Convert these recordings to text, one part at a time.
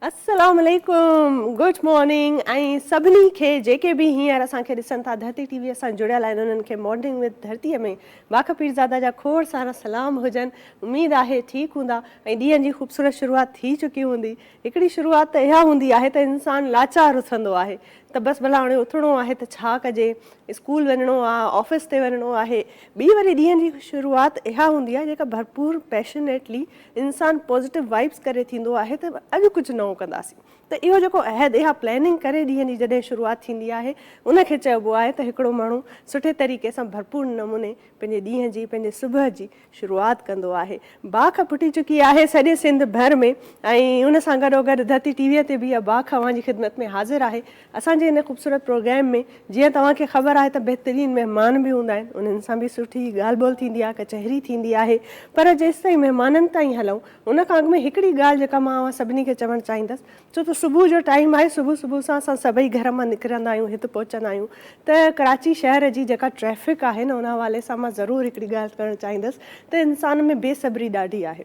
अस्सलाम वालेकुम, good morning ऐं सभिनी खे जेके बि हींअर असांखे ॾिसनि था धरती टीवीअ सां जुड़ियल आहिनि उन्हनि खे मॉर्निंग विद धरतीअ में बाक़ पीरज़ादा जा खोड़ सारा सलाम हुजनि। उमेदु आहे ठीकु हूंदा ऐं ॾींहं जी ख़ूबसूरत शुरूआति थी चुकी हूंदी। हिकिड़ी शुरूआति त इहा हूंदी आहे त इंसानु लाचार उथंदो आहे त बसि भला हाणे उथिणो आहे त छा कजे, स्कूल वञिणो आहे, ऑफिस ते वञिणो आहे। ॿी वरी ॾींहं जी शुरूआति इहा हूंदी आहे जेका भरपूर पैशनेटली इंसानु पॉज़िटिव वाइब्स करे थींदो आहे त अॼु कुझु नओं कंदासीं। त इहो जेको अहद इहा प्लैनिंग करे ॾींहं जी जॾहिं शुरूआति थींदी आहे उनखे चइबो आहे त हिकिड़ो माण्हू सुठे तरीक़े सां भरपूर नमूने पंहिंजे ॾींहं जी पंहिंजे सुबुह जी शुरूआति कंदो आहे। बाख फुटी चुकी आहे सॼे सिंध भर में ऐं उन सां गॾोगॾु धरती टीवीअ ते बि इहा बाख अव्हांजी ख़िदमत में हाज़िर आहे। असांजे इन ख़ूबसूरत प्रोग्राम में जीअं तव्हांखे ख़बर आहे त बहितरीनु महिमान बि हूंदा आहिनि, उन्हनि सां बि सुठी ॻाल्हि ॿोल थींदी आहे, कचहरी थींदी आहे। पर जेसि ताईं महिमाननि ताईं हलूं उन खां अॻु में हिकिड़ी ॻाल्हि जेका मां सभिनी खे चवणु चाहींदसि, छो त सुबुह जो टाइम आहे, सुबुह सां असां सभई घर मां निकिरंदा आहियूं, हिते पहुचंदा आहियूं त कराची शहर जी जेका ट्रैफ़िक आहे न उन हवाले सां मां ज़रूरु हिकिड़ी ॻाल्हि करणु चाहींदसि त इंसान में बेसब्री ॾाढी आहे।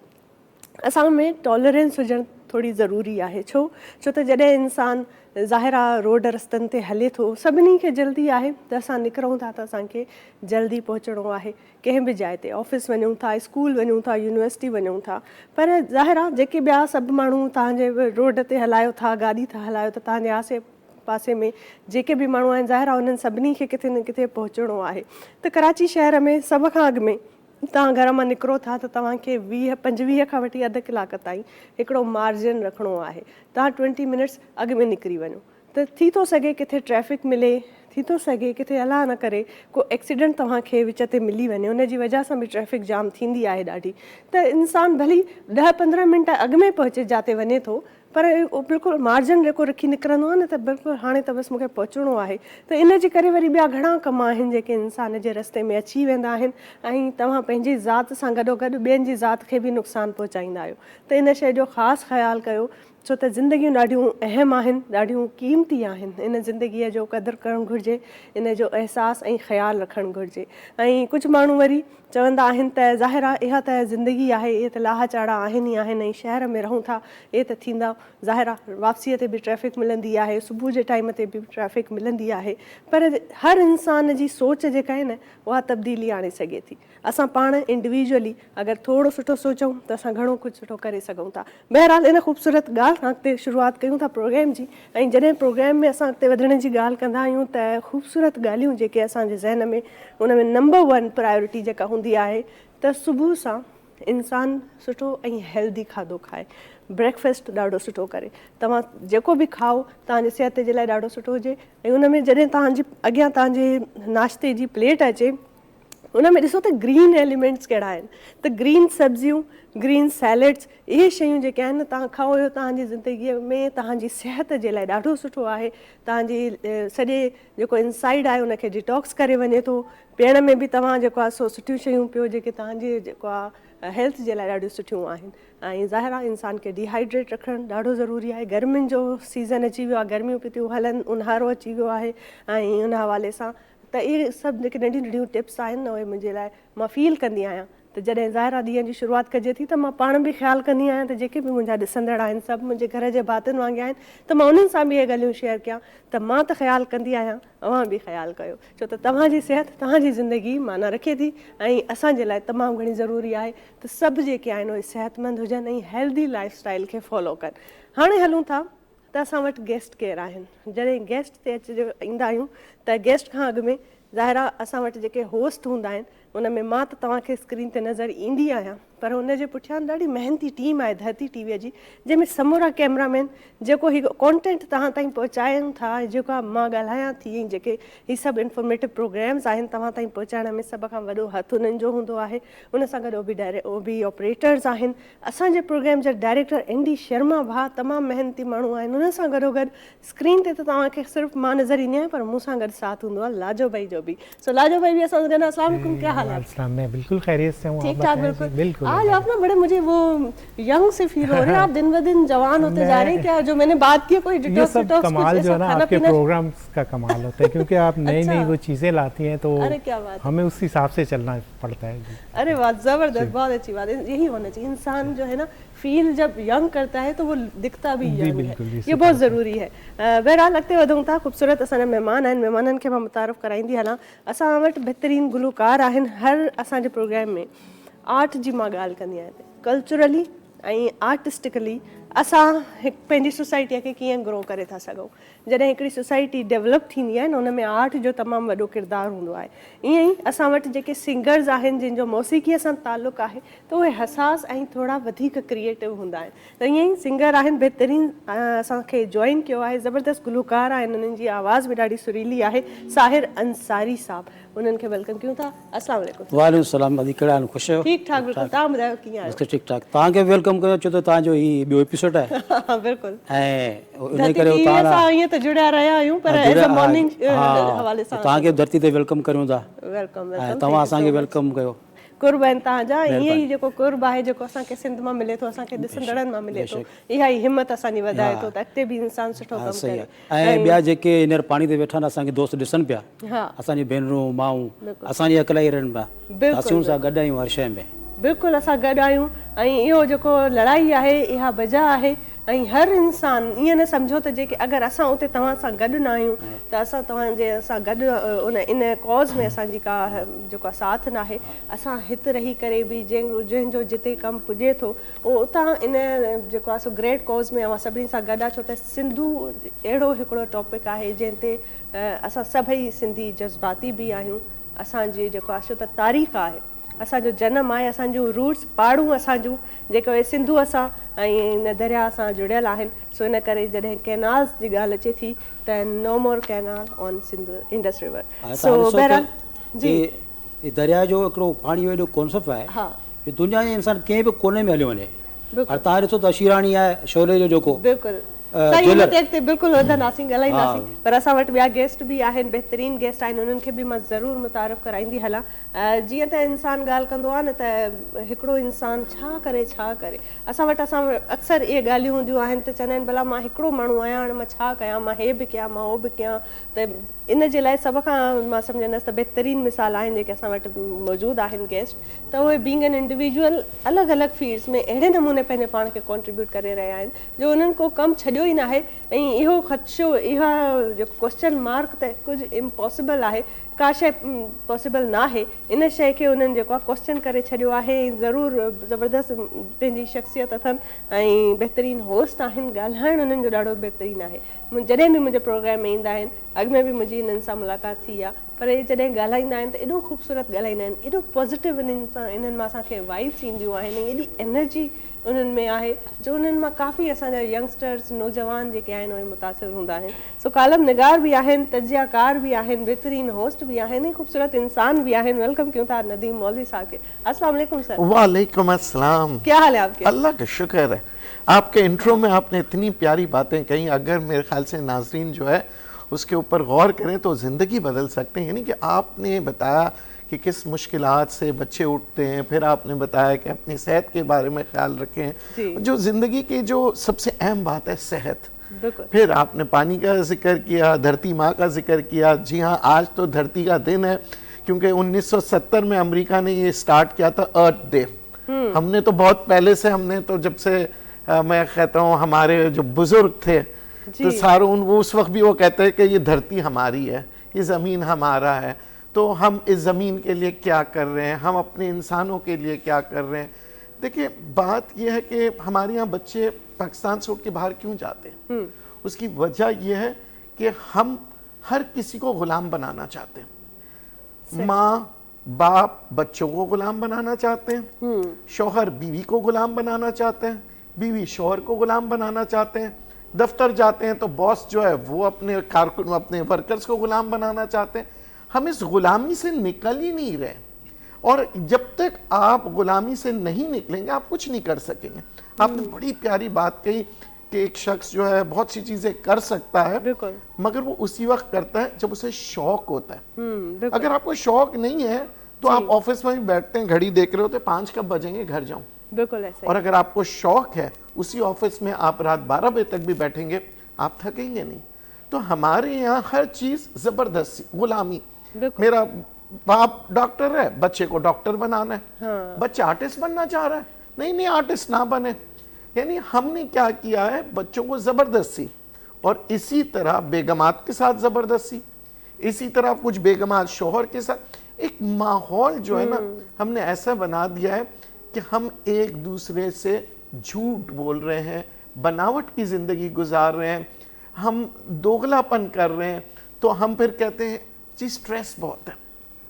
असां में टॉलरेंस हुजणु थोरी ज़रूरी आहे। छो त जॾहिं इंसानु ज़ाहिर आहे रोड रस्तनि ते हले थो, सभिनी खे जल्दी आहे त असां निकिरूं था त असांखे जल्दी पहुचणो आहे। कंहिं बि जाइ ते ऑफिस वञूं था, स्कूल वञूं था, यूनिवर्सिटी वञूं था, पर ज़ाहिर आहे जेके ॿिया सभु माण्हू तव्हांजे रोड ते हलायो था, गाॾी था हलायो त तव्हांजे आसे पासे में जेके बि माण्हू आहिनि ज़ाहिर आहे उन्हनि सभिनी खे किथे न किथे पहुचणो आहे। त कराची शहर में सभ खां अॻु में तव्हां घर मां निकिरो था त तव्हांखे 20-25 खां वठी अधु कलाक ताईं हिकिड़ो मार्जिन रखिणो आहे। तव्हां 20 मिनट्स अॻु में निकिरी वञो त थी थो सघे किथे ट्रैफ़िक मिले, थी थो सघे किथे अलाह न करे को एक्सीडेंट तव्हांखे विच ते मिली वञे, उनजी वजह सां बि ट्रैफ़िक जाम थींदी आहे ॾाढी। त इंसानु भली 10-15 मिंट अॻु में पहुचे जिते वञे थो, पर बिल्कुलु मार्जिन जेको रखी निकिरंदो आहे न त बिल्कुलु हाणे त बसि मूंखे पहुचणो आहे। त इन जे करे वरी ॿिया घणा कम आहिनि जेके इंसान जे रस्ते में अची वेंदा आहिनि ऐं तव्हां पंहिंजी ज़ात सां गॾोगॾु ॿियनि जी ज़ात खे बि नुक़सानु पहुचाईंदा आहियो। त इन शइ जो ख़ासि ख़्यालु कयो, छो त ज़िंदगियूं ॾाढियूं अहम आहिनि, ॾाढियूं क़ीमती आहिनि। इन ज़िंदगीअ जो क़दुरु करणु घुरिजे, इन जो अहसासु ऐं ख़्यालु रखणु घुरिजे। ऐं कुझु माण्हू वरी चवंदा आहिनि त ज़ाहिर आहे इहा त ज़िंदगी आहे, इहे त लाहा चाढ़ा आहिनि ई आहिनि ऐं शहर में रहूं था इहे त थींदा। ज़ाहिर आहे वापसीअ ते बि ट्रैफ़िक मिलंदी आहे, सुबुह जे टाइम ते बि ट्रैफ़िक मिलंदी आहे, पर हर इंसान जी सोच जेका आहे न उहा तब्दीली आणे सघे थी। असां पाण इंडिविजुअली अगरि थोरो सुठो सोचूं त असां घणो कुझु सुठो करे सघूं था। बहरहाल इन ख़ूबसूरत ॻाल्हि खां अॻिते शुरूआति कयूं था प्रोग्राम जी। ऐं जॾहिं प्रोग्राम में असां अॻिते वधण जी ॻाल्हि कंदा आहियूं त ख़ूबसूरत ॻाल्हियूं जेके असांजे ज़हन में उन में नंबर 1 प्रायोरिटी जेका हूंदी आहे त सुबुह सां इंसानु सुठो ऐं हेल्दी खाधो खाए, ब्रेकफास्ट ॾाढो सुठो करे। तव्हां जेको बि खाओ तव्हांजे सिहत जे लाइ ॾाढो सुठो हुजे। ऐं उन में जॾहिं तव्हांजी अॻियां तव्हांजे नाश्ते जी प्लेट अचे उन में ॾिसो त ग्रीन एलिमेंट्स कहिड़ा आहिनि, त ग्रीन सब्जियूं, ग्रीन सैलेड्स, इहे शयूं जेके आहिनि तव्हां खाओ, इहो तव्हांजी ज़िंदगीअ में तव्हांजी सिहत जे लाइ ॾाढो सुठो आहे। तव्हांजी सॼे जेको इनसाइड आहे उनखे डिटॉक्स करे वञे थो। पीअण में बि तव्हां जेको आहे सो सुठियूं शयूं पियो जेके तव्हांजे जेको आहे हेल्थ जे लाइ ॾाढियूं सुठियूं आहिनि। ऐं ज़ाहिर आहे इंसान खे डिहाइड्रेट रखणु ॾाढो ज़रूरी आहे। गर्मियुनि जो सीज़न अची वियो आहे, गर्मियूं बि थियूं हलनि, ऊन्हारो अची वियो आहे ऐं उन हवाले सां त इहे सभु जेके नंढियूं नंढियूं टिप्स आहिनि न उहे मुंहिंजे लाइ मां फील कंदी आहियां त जॾहिं ज़ाहिर आहे ॾींहं जी शुरूआति कजे थी त मां पाण बि ख़्यालु कंदी आहियां त जेके बि मुंहिंजा ॾिसंदड़ आहिनि सभु मुंहिंजे घर जे भातियुनि वांगुरु आहिनि त मां उन्हनि सां बि इहे ॻाल्हियूं शेयर कयां त मां त ख़्यालु कंदी आहियां, अव्हां बि ख़्यालु कयो, छो त तव्हांजी सिहत तव्हांजी ज़िंदगी माना रखे थी ऐं असांजे लाइ तमामु घणी ज़रूरी आहे त सभु जेके आहिनि उहे सिहतमंद हुजनि ऐं हेल्दी लाइफ स्टाइल खे फॉलो कनि। हाणे हलूं था त असां वटि गेस्ट केरु आहिनि। जॾहिं गेस्ट ते ईंदा आहियूं त गेस्ट खां अॻु में ज़ाहिर आहे असां वटि जेके होस्ट हूंदा आहिनि उन में मां त तव्हांखे स्क्रीन ते नज़र ईंदी आहियां, पर उनजे पुठियां ॾाढी मेहनती टीम आहे धरती टीवीअ जी, जंहिंमें समूरा कैमरामैन जेको हीउ कॉन्टेंट तव्हां ताईं पहुचाइनि था, जेका मां ॻाल्हायां थी, जेके हीअ सभु इंफॉर्मेटिव प्रोग्राम्स आहिनि तव्हां ताईं पहुचाइण में सभ खां वॾो हथु उन्हनि जो हूंदो आहे। उन सां गॾु उहो बि ऑपरेटर्स आहिनि। असांजे प्रोग्राम जा डायरेक्टर एनडी शर्मा भाउ तमामु मेहनती माण्हू आहिनि। उन सां गॾोगॾु स्क्रीन ते त तव्हांखे सिर्फ़ु मां नज़र ईंदी आहियां, पर मूंसां गॾु साथ हूंदो आहे लाजो भाई जो बि। सो लाजो भाई बि असां सां गॾु। अस्सलाम वालेकुम, क्या हाल है? अस्सलाम, मैं बिल्कुल खैरियत से हूँ। ठीक ठाक, बिल्कुल। बिल्कुल। आज आप ना बड़े मुझे वो यंग से फील हो रहे हैं, आप दिन ब दिन जवान होते जा रहे हैं। क्या जो मैंने बात की कोई ये डिटॉक्स सब कमाल जो है ना आपके प्रोग्राम्स का कमाल होता है, क्योंकि आप नई नई वो चीज़ें लाती हैं तो अरे क्या बात, हमें उस हिसाब से चलना पड़ता है। अरे वाह, जबरदस्त, बहुत अच्छी बात है। यही होना चाहिए, इंसान जो है ना फील जब यंग करता है तो वो दिखता भी यंग है, ये बहुत ज़रूरी है। बहरहाल अॻिते वधूं था। ख़ूबसूरत असांजा महिमान आहिनि, महिमाननि खे मां मुतारफ़ कराईंदी हलां। असां वटि बहितरीनु गुलकार आहिनि। हर असांजे प्रोग्राम में आर्ट जी मां ॻाल्हि कंदी आहियां, कल्चरली ऐं आर्टिस्टिकली असां पंहिंजी सोसाइटीअ खे कीअं ग्रो करे था सघूं। जॾहिं हिकिड़ी सोसाइटी डेवलप थींदी आहे न, उन में आर्ट जो तमामु वॾो किरदारु हूंदो आहे। ईअं ई असां वटि जेके सिंगर्स आहिनि जिन जो मौसीक़ीअ सां तालुक़ु आहे त उहे हसास ऐं थोरा वधीक क्रिएटिव हूंदा आहिनि। त ईअं ई सिंगर आहिनि, बहितरीनु असांखे जॉइन कयो आहे, ज़बरदस्त गुलकार आहिनि, उन्हनि जी आवाज़ बि ॾाढी सुरीली आहे। साहिर अंसारी साहब, उन्हनि खे वेलकम कयूं था। अस्सलाम वालेकुम। वालेकुम सलाम। अदी कहिड़ा आहिनि? ख़ुशि आहियो? ठीक ठाक, बिल्कुल। तव्हां ॿुधायो कीअं आहियो? ठीक ठाक। तव्हांखे वेलकम कयो, छो त तव्हांजो ही ॿियो एपिसोड आहे। बिल्कुल। ऐं इन करे असां ईअं त जुड़िया रहिया आहियूं, पर एज अ मॉर्निंग हवाले सां तव्हांखे धरती ते वेलकम करूं था। वेलकम। ऐं तव्हां असांखे वेलकम कयो। कुर्ब आहिनि तव्हांजा। ईअं ई जेको कुर्ब आहे, जेको असांखे सिंध मां मिले थो, असांखे ॾिसंदड़नि मां मिले थो, इहा ई हिमत असांजी वधाए थो त अॻिते बि इंसानु सुठो कमु करे। ऐं ॿिया जेके हींअर पाणी ते वेठा आहिनि, असांखे दोस्त ॾिसनि पिया, असांजी भेनरूं माऊं असांजी अकेला ई रहनि पिया, असीं सां गॾु आहियूं हर शइ में। बिल्कुलु असां गॾु आहियूं। ऐं इहो जेको लड़ाई आहे, इहा वजह आहे। ऐं हर इंसानु ईअं न सम्झो त जेके अगरि असां उते तव्हां सां गॾु न आहियूं त असां तव्हांजे सां गॾु उन इन कॉज़ में असांजी का जेको आहे साथ न आहे। असां हिते रही करे बि जंहिंजो जिते कमु पुॼे थो उहो उतां इन जेको आहे सो ग्रेट कॉज़ में असां सभिनी सां गॾु आहे। छो त सिंधू अहिड़ो हिकिड़ो टॉपिक आहे जंहिं ते असां सभई सिंधी जज़्बाती बि आहियूं। असांजी जेको आहे छो त तारीख़ आहे, असांजो जनम आहे, असांजूं रूट्स पाड़ूं असांजूं जेके सिंधू असां ऐं इन दरिया सां जुड़ियल आहिनि। सो इन करे जॾहिं कैनाल्स जी ॻाल्हि अचे थी त no more canal on Sindhu Indus river. So बहरहाल जी दरिया जो हिकिड़ो पाणी जो कॉन्सेप्ट आहे, हा, दुनिया जे इंसान कंहिं बि कोने में हलियो वञे। तव्हां ॾिसो त शीराणी आहे, शोले जो जेको बिल्कुलु बिल्कुलु वधंदासीं, ॻाल्हाईंदासीं। पर असां वटि ॿिया गेस्ट बि आहिनि, बहितरीनु गेस्ट आहिनि, उन्हनि खे बि मां ज़रूरु मुतारफ़ कराईंदी हलां। जीअं त इंसानु ॻाल्हि कंदो आहे न त हिकिड़ो इंसानु छा करे। असां वटि अक्सर इहे ॻाल्हियूं हूंदियूं आहिनि त चवंदा आहिनि भला मां हिकिड़ो माण्हू आहियां, हाणे मां छा कयां, मां हे बि कयां, मां उहो बि कयां। त इन जे लाइ सभ खां मां सम्झंदसि त बहितरीनु मिसाल आहिनि जेके असां वटि मौजूदु आहिनि गेस्ट, त उहे बीइंग एन इंडिविजुअल अलॻि अलॻि फील्ड्स में अहिड़े नमूने पंहिंजे पाण खे कॉन्ट्रीब्यूट करे रहिया आहिनि जो उन्हनि को कमु छॾियो ई न आहे। ऐं इहो ख़दशो, इहा जेको क्वेश्चन मार्क त कुझु इम्पॉसिबल आहे, का शइ पॉसिबल न आहे, इन शइ खे उन्हनि जेको आहे क्वेश्चन करे छॾियो आहे। ज़रूरु ज़बरदस्त पंहिंजी शख़्सियत अथनि ऐं बहितरीनु होस्ट आहिनि, ॻाल्हाइणु उन्हनि जो ॾाढो बहितरीनु आहे। जॾहिं बि मुंहिंजे प्रोग्राम में ईंदा आहिनि, अॻु में बि मुंहिंजी इन्हनि सां मुलाक़ात थी आहे, पर इहे जॾहिं ॻाल्हाईंदा आहिनि त एॾो ख़ूबसूरत ॻाल्हाईंदा आहिनि, एॾो पॉज़िटिव इन्हनि मां असांखे वाइब्स ईंदियूं आहिनि, एॾी एनर्जी उन्हनि में आहे जो उन्हनि मां काफ़ी असांजा यंगस्टर्स, नौजवान जेके आहिनि उहे मुतासिर हूंदा आहिनि। सो कालम निगार बि आहिनि, तजियाकार बि आहिनि, बहितरीनु होस्ट भी आहिनि, खूबसूरत इंसान भी आहिनि। वेलकम क्यों था नदीम मौलवी साहब के। अस्सलाम वालेकुम सर। वालेकुम अस्सलाम। क्या हाल है आपके? अल्लाह का शुक्र है। आपके इंट्रो में आपने इतनी प्यारी बातें कही, अगर मेरे ख्याल से नाजरीन जो है उसके ऊपर गौर करें तो ज़िंदगी बदल सकते हैं। यानी कि आपने बताया कि किस मुश्किलात से बच्चे उठते हैं, फिर आपने बताया कि अपनी सेहत के बारे में ख्याल रखें, जो ज़िंदगी की जो सबसे अहम बात है सेहत। फिर आपने पानी का जिक्र किया, धरती माँ का जिक्र किया। जी हाँ, आज तो धरती का दिन है, क्योंकि 1970 में अमेरिका ने ये स्टार्ट किया था अर्थ डे। हमने तो बहुत पहले से, हमने तो जब से मैं कहता हूँ हमारे जो बुजुर्ग थे तो सारों वो उस वक्त भी वो कहते हैं कि ये धरती हमारी है, ये ज़मीन हमारा है, तो हम इस ज़मीन के लिए क्या कर रहे हैं, हम अपने इंसानों के लिए क्या कर रहे हैं। देखिए बात यह है कि हमारे यहाँ बच्चे पाकिस्तान से उठ के बाहर क्यों जाते हैं, उसकी वजह यह है कि हम हर किसी को गुलाम बनाना चाहते हैं। माँ बाप बच्चों को गुलाम बनाना चाहते हैं, शौहर बीवी को गुलाम बनाना चाहते हैं, बीवी शौहर को गुलाम बनाना चाहते हैं, दफ्तर जाते हैं तो बॉस जो है वो अपने कारकुन, अपने वर्कर्स को गुलाम बनाना चाहते हैं। हम इस गुलामी से निकल ही नहीं रहे, और जब तक आप गुलामी से नहीं निकलेंगे आप कुछ नहीं कर सकेंगे। आपने बड़ी प्यारी बात कही कि एक शख्स जो है बहुत सी चीजें कर सकता है, मगर वो उसी वक्त करता है जब उसे शौक होता है। अगर आपको शौक नहीं है तो आप ऑफिस में भी बैठते हैं, घड़ी देख रहे होते 5 कब बजेंगे, घर जाऊं। बिल्कुल ऐसा और अगर आपको शौक है उसी ऑफिस में आप रात 12 बजे तक भी बैठेंगे, आप थकेंगे नहीं। तो हमारे यहाँ हर चीज जबरदस्ती, गुलामी। मेरा बाप डॉक्टर है, बच्चे को डॉक्टर बनाना है। हाँ। बच्चा आर्टिस्ट बनना चाह रहा है, नहीं नहीं आर्टिस्ट ना बने। यानी हमने क्या किया है, बच्चों को जबरदस्ती। और इसी तरह बेगमात के साथ जबरदस्ती, इसी तरह कुछ बेगमात शोहर के साथ, एक माहौल जो है ना हमने ऐसा बना दिया है कि हम एक दूसरे से झूठ बोल रहे हैं, बनावट की जिंदगी गुजार रहे हैं, हम दोगलापन कर रहे हैं। तो हम फिर कहते हैं जी स्ट्रेस बहुत है,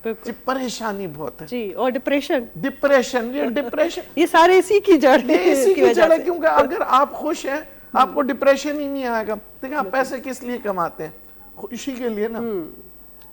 जी परेशानी बहुत है जी, और डिप्रेशन ये डिप्रेशन ये सारे इसी की जड़ है, इसी की जड़ है। क्योंकि अगर आप खुश हैं आपको डिप्रेशन ही नहीं आएगा। देखिए आप पैसे किस लिए कमाते हैं, खुशी के लिए ना।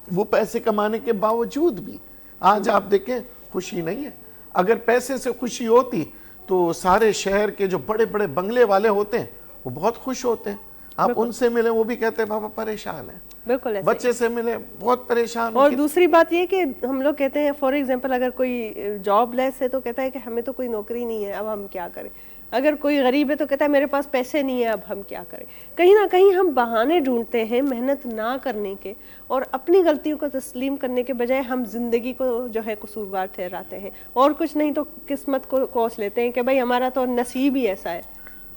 वो पैसे कमाने के बावजूद भी आज आप देखें खुशी नहीं है। अगर पैसे से खुशी होती तो सारे शहर के जो बड़े बड़े बंगले वाले होते हैं वो बहुत खुश होते हैं। आप उनसे मिले वो भी कहते हैं बाबा परेशान है। बिल्कुल ऐसे। बच्चे से मिले बहुत परेशान। और दूसरी बात ये कि हम लोग कहते हैं फॉर एग्जांपल अगर कोई जॉबलेस है तो कहता है कि हमें तो कोई नौकरी नहीं है, अब हम क्या करें। अगर कोई गरीब है तो कहता है मेरे पास पैसे नहीं है, अब हम क्या करें। कहीं ना कहीं हम बहाने ढूंढते हैं मेहनत ना करने के, और अपनी गलतियों को तस्लीम करने के बजाय हम जिंदगी को जो है कसूरवार ठहराते हैं, और कुछ नहीं तो किस्मत को कोस लेते हैं कि भाई हमारा तो नसीब ही ऐसा है।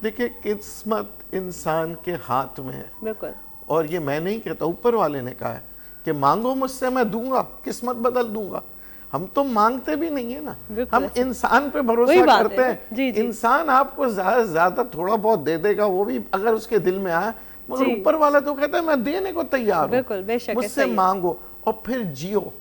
देखिए किस्मत इंसान के हाथ में है। बिल्कुल। और ये मैं नहीं कहता, ऊपर वाले ने कहा है कि मांगो मुझसे मैं दूंगा, किस्मत बदल दूंगा। हम तो मांगते भी नहीं है ना, हम इंसान पे भरोसा करते हैं। जी, जी। इंसान आपको ज्यादा से ज्यादा थोड़ा बहुत दे देगा, वो भी अगर उसके दिल में आए, मगर ऊपर वाला तो कहता है मैं देने को तैयार हूँ, बिल्कुल बेशक मुझसे मांगो और फिर जियो।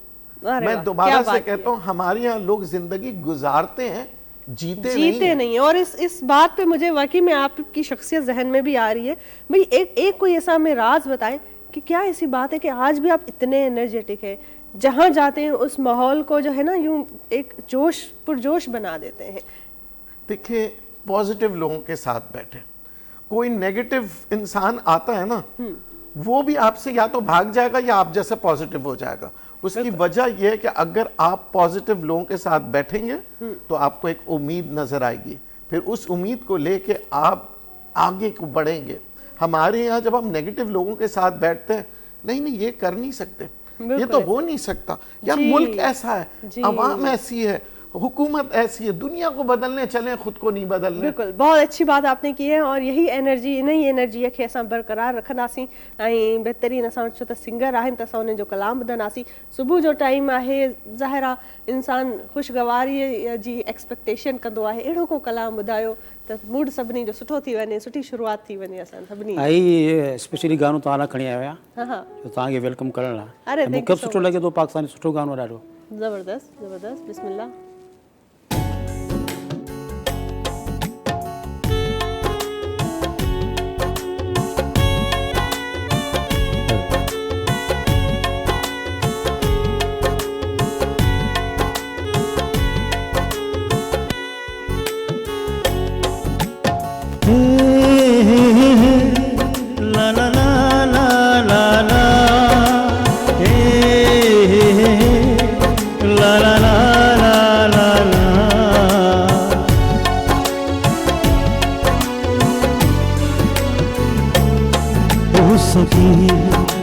मैं दोबारा से कहता हूँ हमारे यहाँ लोग जिंदगी गुजारते हैं, जीते नहीं। और इस बात पे मुझे वाकई में आपकी शख्सियत जहन में भी आ रही है। भाई एक कोई ऐसा हमें राज बताएं कि क्या ऐसी बात है कि आज भी आप इतने एनर्जेटिक है, जहां जाते हैं उस माहौल को जो है ना यूं एक जोश पुरजोश बना देते हैं। देखिए पॉजिटिव लोगों के साथ बैठे, कोई नेगेटिव इंसान आता है ना वो भी आपसे या तो भाग जाएगा या आप जैसे पॉजिटिव हो जाएगा। उसकी वजह यह है कि अगर आप पॉजिटिव लोगों के साथ बैठेंगे तो आपको एक उम्मीद नजर आएगी, फिर उस उम्मीद को लेके आप आगे को बढ़ेंगे। हमारे यहाँ जब हम नेगेटिव लोगों के साथ बैठते हैं, नहीं नहीं ये कर नहीं सकते, ये तो हो नहीं सकता, या मुल्क ऐसा है, अवाम ऐसी है, हुकूमत ऐसी है, दुनिया को बदलने चले खुद को नहीं बदलने। बिल्कुल, बहुत अच्छी बात आपने की है। और यही एनर्जी नई एनर्जी खे असां बरक़रार रखंदासीं ऐं बहितरीन असां छो त सिंगर आहिनि त असां उन्हनि जो कलाम ॿुधंदासीं। सुबुह जो टाइम आहे, ज़ाहिर आहे इंसान ख़ुशगवारीअ जी एक्सपेक्टेशन कंदो आहे, अहिड़ो को कलाम ॿुधायो त मूड सभिनी जो सुठो थी वञे, सुठी शुरूआत थी वञे असां सभिनी। आई स्पेशली गानो तव्हां लाइ खणी आयो आहियां। हाँ हाँ, तव्हांखे वेलकम करण लाइ। अरे मूंखे सुठो लॻे थो, पाकिस्तानी सुठो गानो ॾाढो ज़बरदस्त ज़बरदस्त। बिस्मिल्लाह।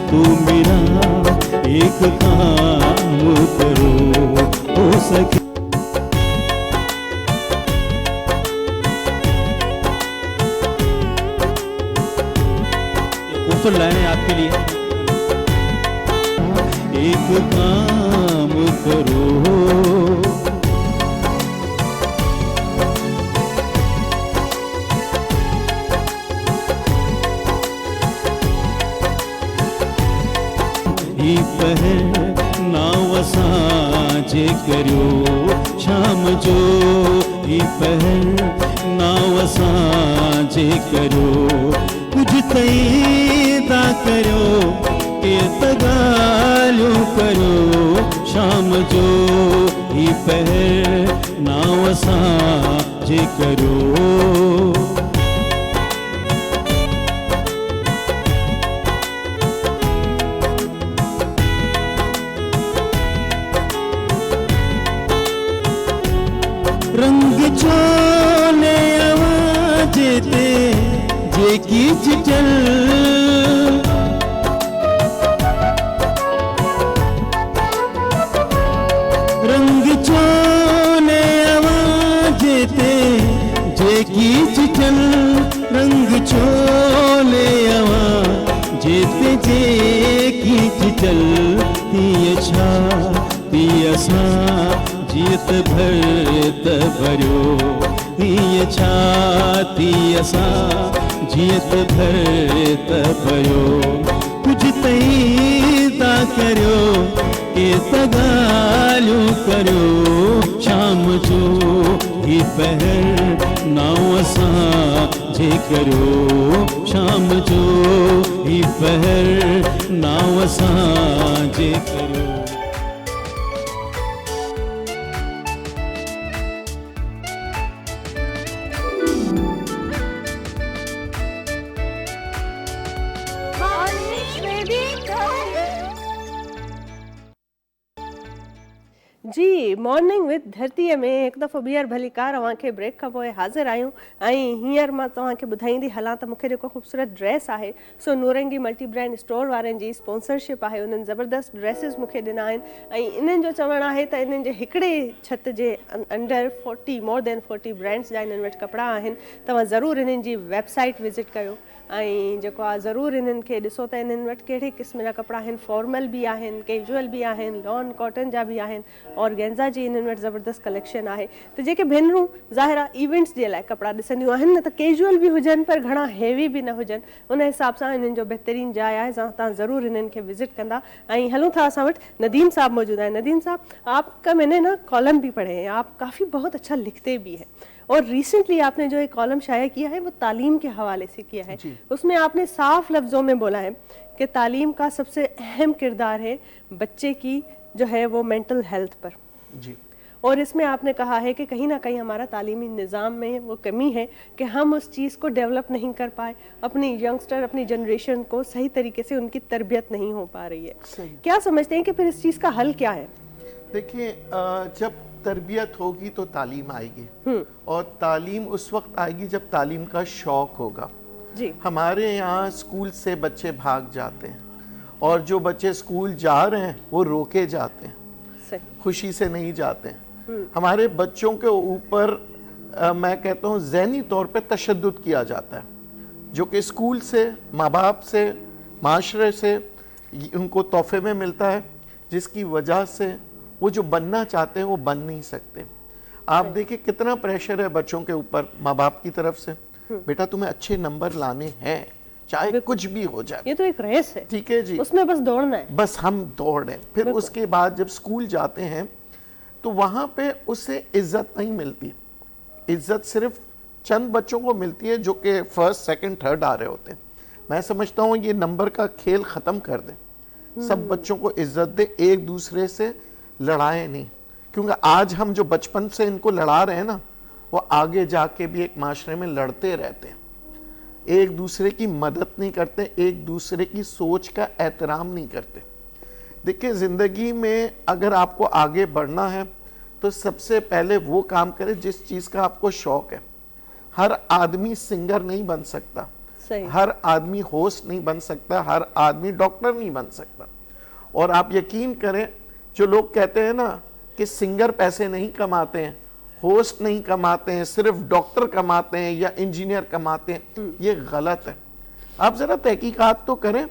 तू मेरा एक काम करो हो सके। खूबसूरत लाइन है आपके लिए। एक काम करो ही पहर नाव साझे करियो शाम जो, ही पहर नाव साझे करियो कुछ तई था करियो के तगालियों करियो शाम जो, ही पहर नाव साझे करियो। जेकी चिटल रंग चोले आवाजेते जेकी चिटल रंग चोले आवाजेते जेकी चिटल तीय छा तीय सा जीत भर भरियो तीय छा तीय सा जीत भर भरियो कुछ तई ता करियो के तगालियूं करियो शाम जो ही पहर नाव असां जे करियो शाम जो ही पहर नाव असां जे करियो जी मॉर्निंग विद धरतीअ में हिकु दफ़ो ॿीहर भली कार अव्हांखे ब्रेक खां पोइ हाज़िर आहियूं ऐं हींअर मां तव्हांखे ॿुधाईंदी हलां त मूंखे जेको ख़ूबसूरत ड्रेस आहे सो नूरंगी मल्टी ब्रांड स्टोर वारनि जी स्पॉन्सरशिप आहे। उन्हनि ज़बरदस्त ड्रेसिस मूंखे ॾिना आहिनि ऐं इन्हनि जो चवणु आहे त इन्हनि जे हिकिड़े छित जे अंडर 40 मोर देन 40 ब्रांड्स जा इन्हनि वटि कपिड़ा आहिनि। तव्हां ज़रूरु इन्हनि जी वेबसाइट विज़िट कयो ऐं जेको आहे ज़रूरु इन्हनि खे ॾिसो त इन्हनि वटि कहिड़े क़िस्म जा कपिड़ा आहिनि, फॉर्मल बि आहिनि, कैजुअल बि आहिनि, लॉन कॉटन जा बि आहिनि, ऑर्गेन्जा जी इन्हनि वटि ज़बरदस्त कलेक्शन आहे। त जेके भेनरूं ज़ाहिर आहे इवेंट्स जे लाइ कपिड़ा ॾिसंदियूं आहिनि न त कैजुअल बि हुजनि पर घणा हेवी बि न हुजनि, उन हिसाब सां इन्हनि जो बहितरीन जाइ आहे जहाँ तव्हां ज़रूरु इन्हनि खे विज़िट कंदा। ऐं हलूं था असां वटि नदीम साहब मौजूद आहिनि। नदीम साहब, आपका मैंने ना कॉलम भी पढ़े हैं, आप काफ़ी बहुत अच्छा लिखते भी हैं और रिसेंटली आपने जो एक कॉलम शाया किया है वो तालीम के हवाले से किया है। उसमें आपने साफ लफ्ज़ों में बोला है कि तालीम का सबसे अहम किरदार है बच्चे की जो है वो मेंटल हेल्थ पर जी। और इसमें आपने कहा है कि कहीं ना कहीं हमारा तालीमी निज़ाम में वो कमी है कि हम उस चीज़ को डेवलप नहीं कर पाए, अपनी यंगस्टर अपनी जनरेशन को सही तरीके से उनकी तरबियत नहीं हो पा रही है। क्या समझते हैं कि फिर इस चीज़ का हल क्या है? देखिए, जब तरबियत होगी तो तालीम आएगी और तालीम उस वक्त आएगी जब तालीम का शौक होगा। जी। हमारे यहाँ स्कूल से बच्चे भाग जाते हैं और जो बच्चे स्कूल जा रहे हैं वो रोके जाते हैं, खुशी से नहीं जाते हैं। हमारे बच्चों के ऊपर मैं कहता हूँ ज़हनी तौर पे तशद्दुद किया जाता है, जो कि स्कूल से, माँ बाप से, माशरे से उनको तोहफे में मिलता है, जिसकी वजह से वो जो बनना चाहते हैं वो बन नहीं सकते। आप देखिए कितना प्रेशर है बच्चों के ऊपर माँ बाप की तरफ से, बेटा तुम्हें अच्छे नंबर लाने हैं चाहे कुछ भी हो जाए। ये तो एक रेस है, ठीक है जी, उसमें बस दौड़ना है, बस हम दौड़ रहे। फिर उसके बाद जब स्कूल जाते हैं तो वहां पे उसे इज्जत नहीं मिलती। इज्जत सिर्फ चंद बच्चों को मिलती है जो कि फर्स्ट सेकंड थर्ड आ रहे होते हैं। मैं समझता हूँ ये नंबर का खेल खत्म कर दे, सब बच्चों को इज्जत दे, एक दूसरे से लड़ाए नहीं, क्योंकि आज हम जो बचपन से इनको लड़ा रहे हैं ना वो आगे जाके भी एक माशरे में लड़ते रहते हैं, एक दूसरे की मदद नहीं करते, एक दूसरे की सोच का एहतराम नहीं करते। देखिए जिंदगी में अगर आपको आगे बढ़ना है तो सबसे पहले वो काम करें जिस चीज का आपको शौक है। हर आदमी सिंगर नहीं बन सकता, हर आदमी होस्ट नहीं बन सकता, हर आदमी डॉक्टर नहीं बन सकता। और आप यकीन करें जो लोग कहते हैं ना कि सिंगर पैसे नहीं कमाते हैं, होस्ट नहीं कमाते हैं, सिर्फ डॉक्टर कमाते हैं या इंजीनियर कमाते हैं, ये गलत है। आप जरा तहकीकात तो करें।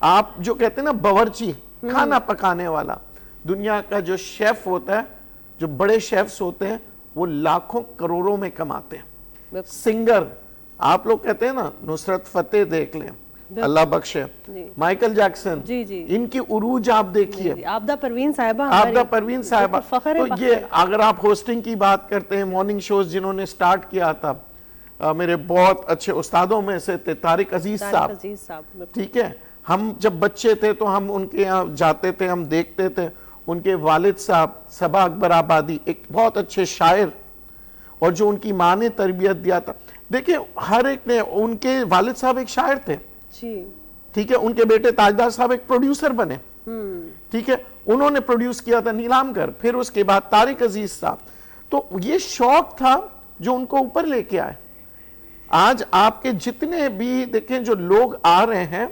आप जो कहते हैं ना बावर्ची, खाना पकाने वाला, दुनिया का जो शेफ होता है, जो बड़े शेफ्स होते हैं वो लाखों करोड़ों में कमाते हैं। सिंगर, आप लोग कहते हैं ना नुसरत फतेह देख लें, अल्लाह बख्शे, माइकल जैक्सन, जी जी, इनकी उरूज आप देखिए, आपदा परवीन साहिबा, आपदा परवीन साहिबा। तो ये अगर आप होस्टिंग की बात करते हैं, मॉर्निंग शोज जिन्होंने स्टार्ट किया था, मेरे बहुत अच्छे उस्तादों में से थे तारिक अजीज साहब। ठीक है, हम जब बच्चे थे तो हम उनके यहाँ जाते थे, हम देखते थे। उनके वालिद साहब सबा अकबर आबादी एक बहुत अच्छे शायर, और जो उनकी माँ ने तरबियत दिया था। देखिए हर एक ने, उनके वालिद साहब एक शायर थे, ठीक है, उनके बेटे ताजदार साहब एक प्रोड्यूसर बने, ठीक है, उन्होंने प्रोड्यूस किया था नीलामकर, फिर उसके बाद तारिक अजीज साहब। तो ये शौक था जो उनको ऊपर लेके आए। आज आपके जितने भी देखें जो लोग आ रहे हैं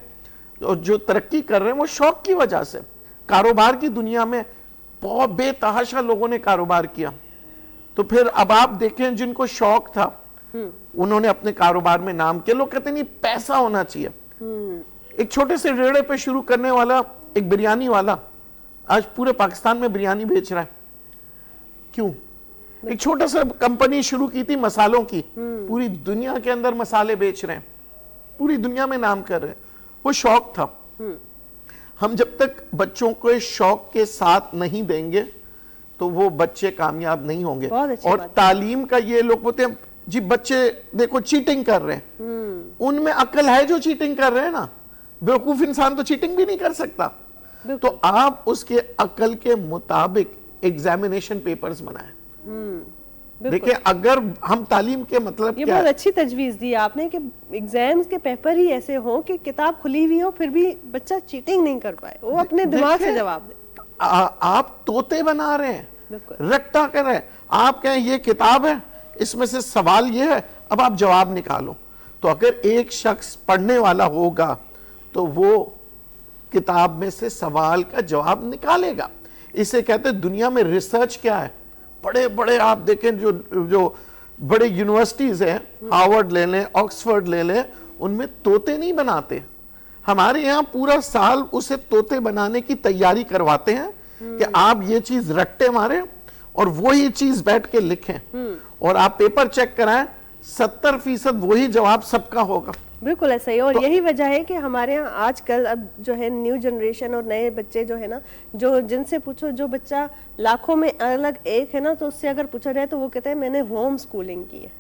और जो तरक्की कर रहे हैं वो शौक की वजह से। कारोबार की दुनिया में बहुत बेतहाशा लोगों ने कारोबार किया, तो फिर अब आप देखें जिनको शौक था उन्होंने अपने कारोबार में नाम किया। लोग कहते नहीं पैसा होना चाहिए। एक छोटे से रेड़े पे शुरू करने वाला एक बिरयानी वाला आज पूरे पाकिस्तान में बिरयानी बेच रहा है। क्यों? एक छोटा सा कंपनी शुरू की थी मसालों की, पूरी दुनिया के अंदर मसाले बेच रहे हैं, पूरी दुनिया में नाम कर रहे हैं। वो शौक था। हम जब तक बच्चों को इस शौक के साथ नहीं देंगे तो वो बच्चे कामयाब नहीं होंगे। और तालीम का ये लोग बोलते हैं जी बच्चे देखो चीटिंग कर रहे हैं, उनमें अक्ल है जो चीटिंग कर रहे हैं ना। बेवकूफ इंसान तो चीटिंग भी नहीं कर सकता। तो आप उसके अक्ल के मुताबिक एग्जामिनेशन पेपर्स बनाएं। देखिए अगर हम तालीम के मतलब ये बहुत अच्छी तजवीज दी आपने कि एग्जाम्स के पेपर ही ऐसे हो कि किताब खुली हुई हो फिर भी बच्चा चीटिंग नहीं कर पाए, वो अपने दिमाग से जवाब दे। आप तोते बना रहे हैं, रट्टा कर रहे हैं। आप कहें ये किताब है, इसमें से सवाल ये है, अब आप जवाब निकालो। तो अगर एक शख्स पढ़ने वाला होगा तो वो किताब में से सवाल का जवाब निकालेगा। इसे कहते हैं दुनिया में रिसर्च क्या है। बड़े बड़े आप देखें जो बड़े यूनिवर्सिटीज हैं, हार्वर्ड ले लें, ऑक्सफोर्ड ले लें, उनमें तोते नहीं बनाते। हमारे यहाँ पूरा साल उसे तोते बनाने की तैयारी करवाते हैं कि आप ये चीज रट्टे मारें और वही चीज बैठ के लिखें और आप पेपर चेक कराएं, 70% वही जवाब सबका होगा। बिल्कुल ऐसा ही। और तो यही वजह है कि हमारे यहाँ आजकल अब जो है न्यू जनरेशन और नए बच्चे जो है ना, जो जिनसे पूछो, जो बच्चा लाखों में अलग एक है ना, तो उससे अगर पूछा जाए तो वो कहते हैं मैंने होम स्कूलिंग की है।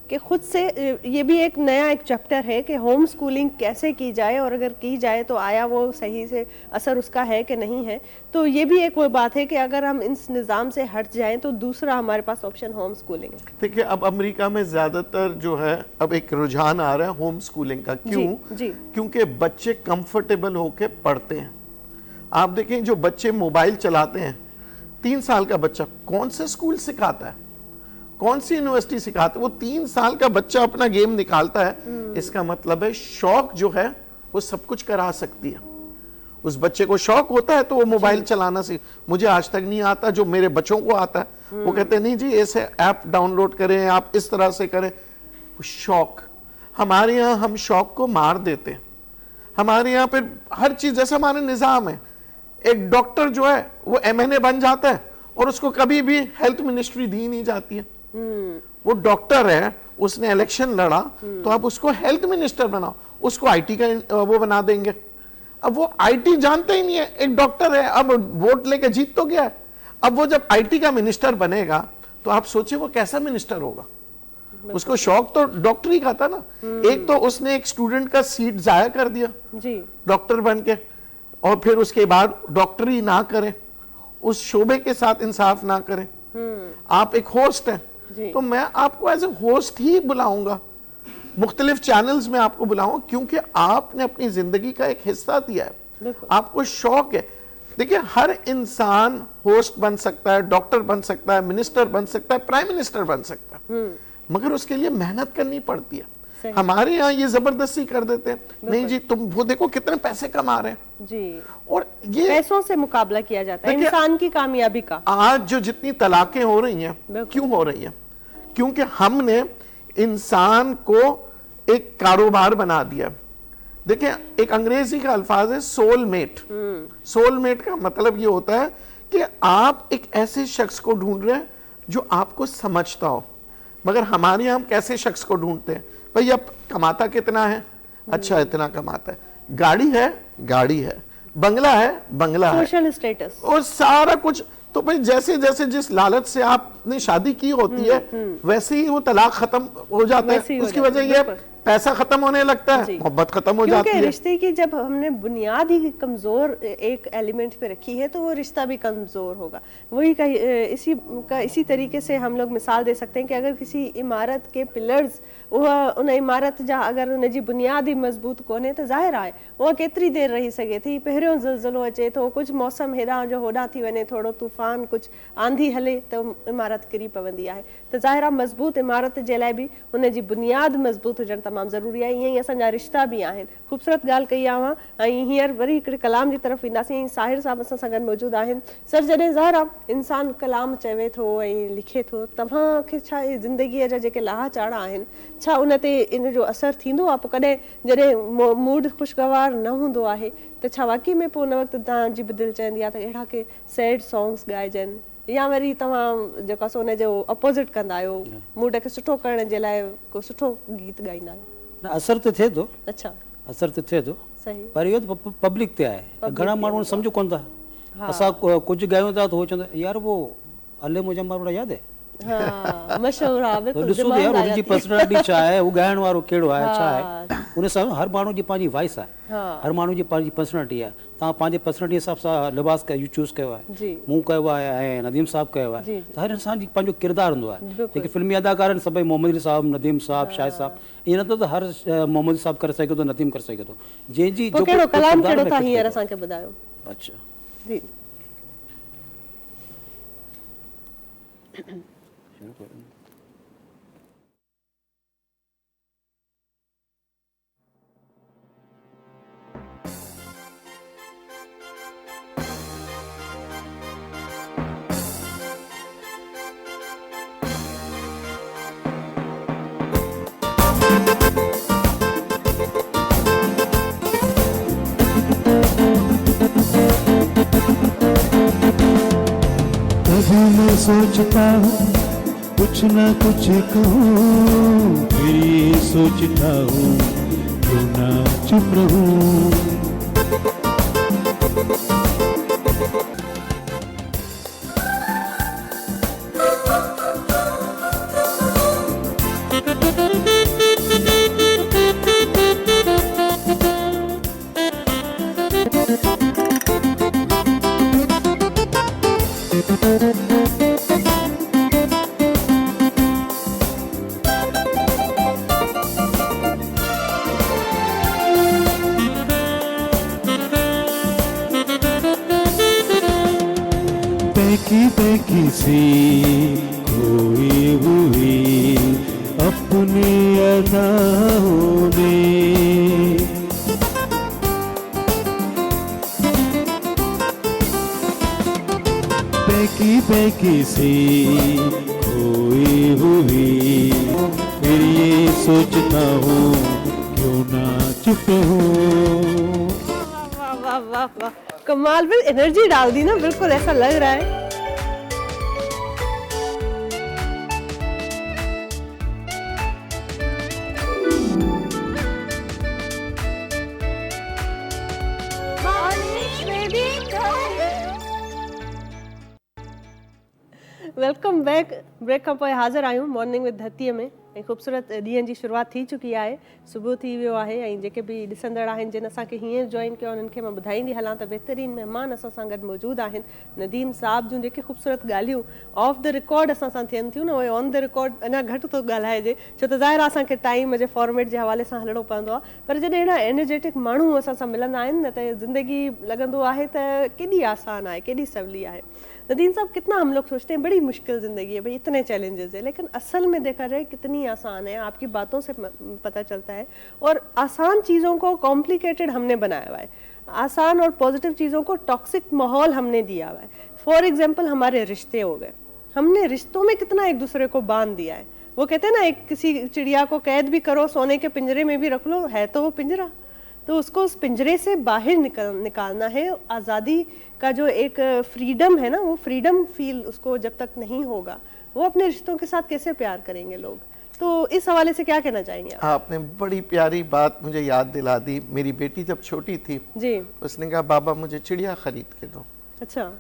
कि खुद से ये भी एक नया एक चैप्टर है कि होम स्कूलिंग कैसे की जाए और अगर की जाए तो आया वो सही से असर उसका है कि नहीं है। तो ये भी एक वो बात है कि अगर हम इस निज़ाम से हट जाएं तो दूसरा हमारे पास ऑप्शन होम स्कूलिंग है। देखिए अब अमेरिका में ज्यादातर जो है अब एक रुझान आ रहा है होम स्कूलिंग का। क्यों? जी। क्योंकि बच्चे कंफर्टेबल होके पढ़ते हैं। आप देखें जो बच्चे मोबाइल चलाते हैं, 3 साल का बच्चा कौन से स्कूल सिखाता है, कौन सी यूनिवर्सिटी सिखाते? वो 3 साल का बच्चा अपना गेम निकालता है। इसका मतलब है शौक जो है वो सब कुछ करा सकती है। उस बच्चे को शौक होता है तो वो मोबाइल चलाना सीख। मुझे आज तक नहीं आता, जो मेरे बच्चों को आता है वो कहते हैं नहीं जी ऐसे ऐप डाउनलोड करें, आप इस तरह से करें। शौक, हमारे यहाँ हम शौक को मार देते हैं। हमारे यहाँ पे हर चीज, जैसे हमारे निजाम है, एक डॉक्टर जो है वो MNA बन जाता है और उसको कभी भी हेल्थ मिनिस्ट्री दी नहीं जाती है। वो डॉक्टर है, उसने इलेक्शन लड़ा तो आप उसको हेल्थ मिनिस्टर बनाओ, उसको IT का वो बना देंगे। अब वो IT जानते ही नहीं है, एक डॉक्टर है, अब वोट लेके जीत तो गया है। अब वो जब IT का मिनिस्टर बनेगा तो आप सोचिए वो कैसा मिनिस्टर होगा। उसको शौक तो डॉक्टरी का था ना। एक तो उसने एक स्टूडेंट का सीट जाया कर दिया जी, डॉक्टर बन के, और फिर उसके बाद डॉक्टरी ना करें, उस शोबे के साथ इंसाफ ना करें। आप एक होस्ट हैं तो मैं आपको एज ए होस्ट ही बुलाऊंगा, मुख्तलिफ चैनल्स में आपको बुलाऊंगा, क्योंकि आपने अपनी जिंदगी का एक हिस्सा दिया है, आपको शौक है। देखिए हर इंसान होस्ट बन सकता है, डॉक्टर बन सकता है, मिनिस्टर बन सकता है, प्राइम मिनिस्टर बन सकता है, मगर उसके लिए मेहनत करनी पड़ती है। हमारे यहाँ ये जबरदस्ती कर देते हैं, नहीं जी तुम वो देखो कितने पैसे कमा रहे हैं जी, और ये पैसों से मुकाबला किया जाता है इंसान की कामयाबी का। आज जो जितनी तलाकें हो रही हैं, क्यों हो रही हैं? क्योंकि हमने इंसान को एक कारोबार बना दिया। देखिए एक अंग्रेजी का अल्फाज है सोलमेट। सोलमेट का मतलब ये होता है कि आप एक ऐसे शख्स को ढूंढ रहे हैं जो आपको समझता हो। मगर हमारे यहाँ हम कैसे शख्स को ढूंढते हैं? भाई अब कमाता कितना है? अच्छा इतना कमाता है, गाड़ी है, गाड़ी है, बंगला है, बंगला है, सोशल स्टेटस और सारा कुछ। तो भाई जैसे जैसे जिस लालच से आपने शादी की होती है वैसे ही वो तलाक खत्म हो जाता है। उसकी वजह ये पैसा खत्म होने लगता है, जी। मोहब्बत खत्म हो जाती क्योंकि है। रिश्ते की जब हमने बुनियाद ही कमजोर एक एलिमेंट पे रखी है तो वो रिश्ता भी कमजोर होगा। वही इसी तरीके से हम लोग मिसाल दे सकते हैं कि अगर किसी इमारत के पिलर्स उन इमारत जा अगर उन जी बुनियाद ही मजबूत कोने तो ज़ाहिर आहे वो केतिरी देर रही सके थी। पहिरियों ज़लज़लो अचे थो, कुछ मौसम हेॾां जो होॾां थी वञे, थोड़ो तूफ़ान कुछ आंधी हले तो इमारत किरी पवंदी आहे। तो ज़ाहिर आहे मजबूत इमारत जे लाइ भी उन जी बुनियाद मजबूत हुजणु तमामु ज़रूरी आहे। ईअं ई असांजा रिश्ता भी आहिनि। ख़ूबसूरत ॻाल्हि कई आहे ऐं हींअर वरी हिकिड़े कलाम जी तरफ़ ईंदासीं। साहिर साहब असां सां गॾु मौजूदु आहिनि। सर, जॾहिं ज़ाहिर आहे इंसान कलाम चवे थो ऐं लिखे थो, तव्हांखे छा ज़िंदगीअ जा जेके लाहा चाढ़ा आहिनि छा उन ते इन जो असरु थींदो आहे? पोइ कॾहिं जॾहिं मूड ख़ुशगवार न हूंदो आहे त छा वाक़ई में पोइ उन वक़्तु तव्हांजी बि दिलि चवंदी आहे त अहिड़ा के सैड सॉन्ग्स ॻाइजनि, या वरी तव्हां जेको आहे उन जो अपोज़िट कंदा आहियो, मूड खे सुठो करण जे लाइ को सुठो गीत ॻाईंदा आहियो? न, असर तो थिए थो, अच्छा, असर तो थिए थो, सही। पर इहो त पब्लिक ते आहे। घणा माण्हू सम्झो कोन था। असां कुझु ॻायूं था त उहो चवंदा यार वो अले मुंहिंजा माण्हू यादि आहे। हाँ, मशहूर आहे, बिल्कुलु। ॾिसो त यार उनजी पर्सनैलिटी छा आहे, हू ॻाइण वारो कहिड़ो आहे, छा आहे। उन सां हर माण्हू जी पंहिंजी वॉइस आहे, हर माण्हू जी पंहिंजी पर्सनैलिटी आहे। तव्हां पंहिंजे पर्सनैलिटी हिसाब सां लिबास चूज़ कयो आहे, मूं कयो आहे ऐं नदीम साहब कयो आहे। त हर इंसान जी पंहिंजो किरदारु हूंदो आहे। जेके फिल्मी अदाकार आहिनि सभई मोहम्मद अली साहब, नदीम साहब, शाहिद साहब, ईअं नथो त हर मोहम्मद साहब करे सघे थो, नदीम करे सघे थो। जंहिंजी कहिड़ो कलाम कहिड़ो था हींअर असांखे ॿुधायो? अच्छा जी, कभी मैं सोचता हूँ कुछ ना कुछ कहूँ, फिर ये सोचता हूँ क्यों ना चुप रहूँ। बेकी सी खोई हुई अपनी अदाओं में, बेकी सी खोई हुई, फिर ये सोचता हूँ क्यों ना चुप हूँ। वाह वाह वाह वाह, कमाल। बिल्कुल एनर्जी डाल दी ना, बिल्कुल ऐसा लग रहा है। Welcome back. ब्रेक खां पोइ हाज़िर आहियूं मॉर्निंग विद धरतीअ में। ऐं ख़ूबसूरत ॾींहं जी शुरूआति थी चुकी आहे, सुबुह थी वियो आहे। ऐं जेके बि ॾिसंदड़ आहिनि जिन असांखे हींअर जॉइन कयो उन्हनि खे मां ॿुधाईंदी हलां त बहितरीन महिमान असां सां गॾु मौजूदु आहिनि। नदीम साहब जूं जेके ख़ूबसूरत ॻाल्हियूं ऑफ द रिकॉर्ड असां सां थियनि थियूं न, उहे ऑन द रिकॉर्ड अञा घटि थो ॻाल्हाइजे, छो त ज़ाहिर आहे असांखे टाइम जे फॉर्मेट जे हवाले सां हलणो पवंदो आहे। पर जॾहिं अहिड़ा एनर्जेटिक माण्हू असां सां मिलंदा आहिनि न त ज़िंदगी लॻंदो आहे त केॾी आसान आहे, केॾी सवली आहे। नदीम साहब, कितना हम लोग सोचते हैं बड़ी मुश्किल ज़िंदगी है भाई, इतने चैलेंजेस है, लेकिन असल में देखा जाए कितनी आसान है, आपकी बातों से पता चलता है। और आसान चीज़ों को कॉम्प्लिकेटेड हमने बनाया हुआ है, आसान और पॉजिटिव चीज़ों को टॉक्सिक माहौल हमने दिया हुआ है। फॉर एग्जाम्पल हमारे रिश्ते हो गए, हमने रिश्तों में कितना एक दूसरे को बांध दिया है। वो कहते हैं ना, एक किसी चिड़िया को कैद भी करो, सोने के पिंजरे में भी रख लो, है तो वो पिंजरा, तो उसको उस पिंजरे से बाहर निकालना है। आज़ादी का जो एक फ्रीडम है ना, वो फ्रीडम फील उसको जब तक नहीं होगा, वो अपने रिश्तों के साथ कैसे प्यार करेंगे लोग। तो इस हवाले से क्या कहना चाहेंगे आप? आपने बड़ी प्यारी बात मुझे याद दिला दी। मेरी बेटी जब छोटी थी जी, उसने कहा बाबा मुझे चिड़िया खरीद के दो। अच्छा,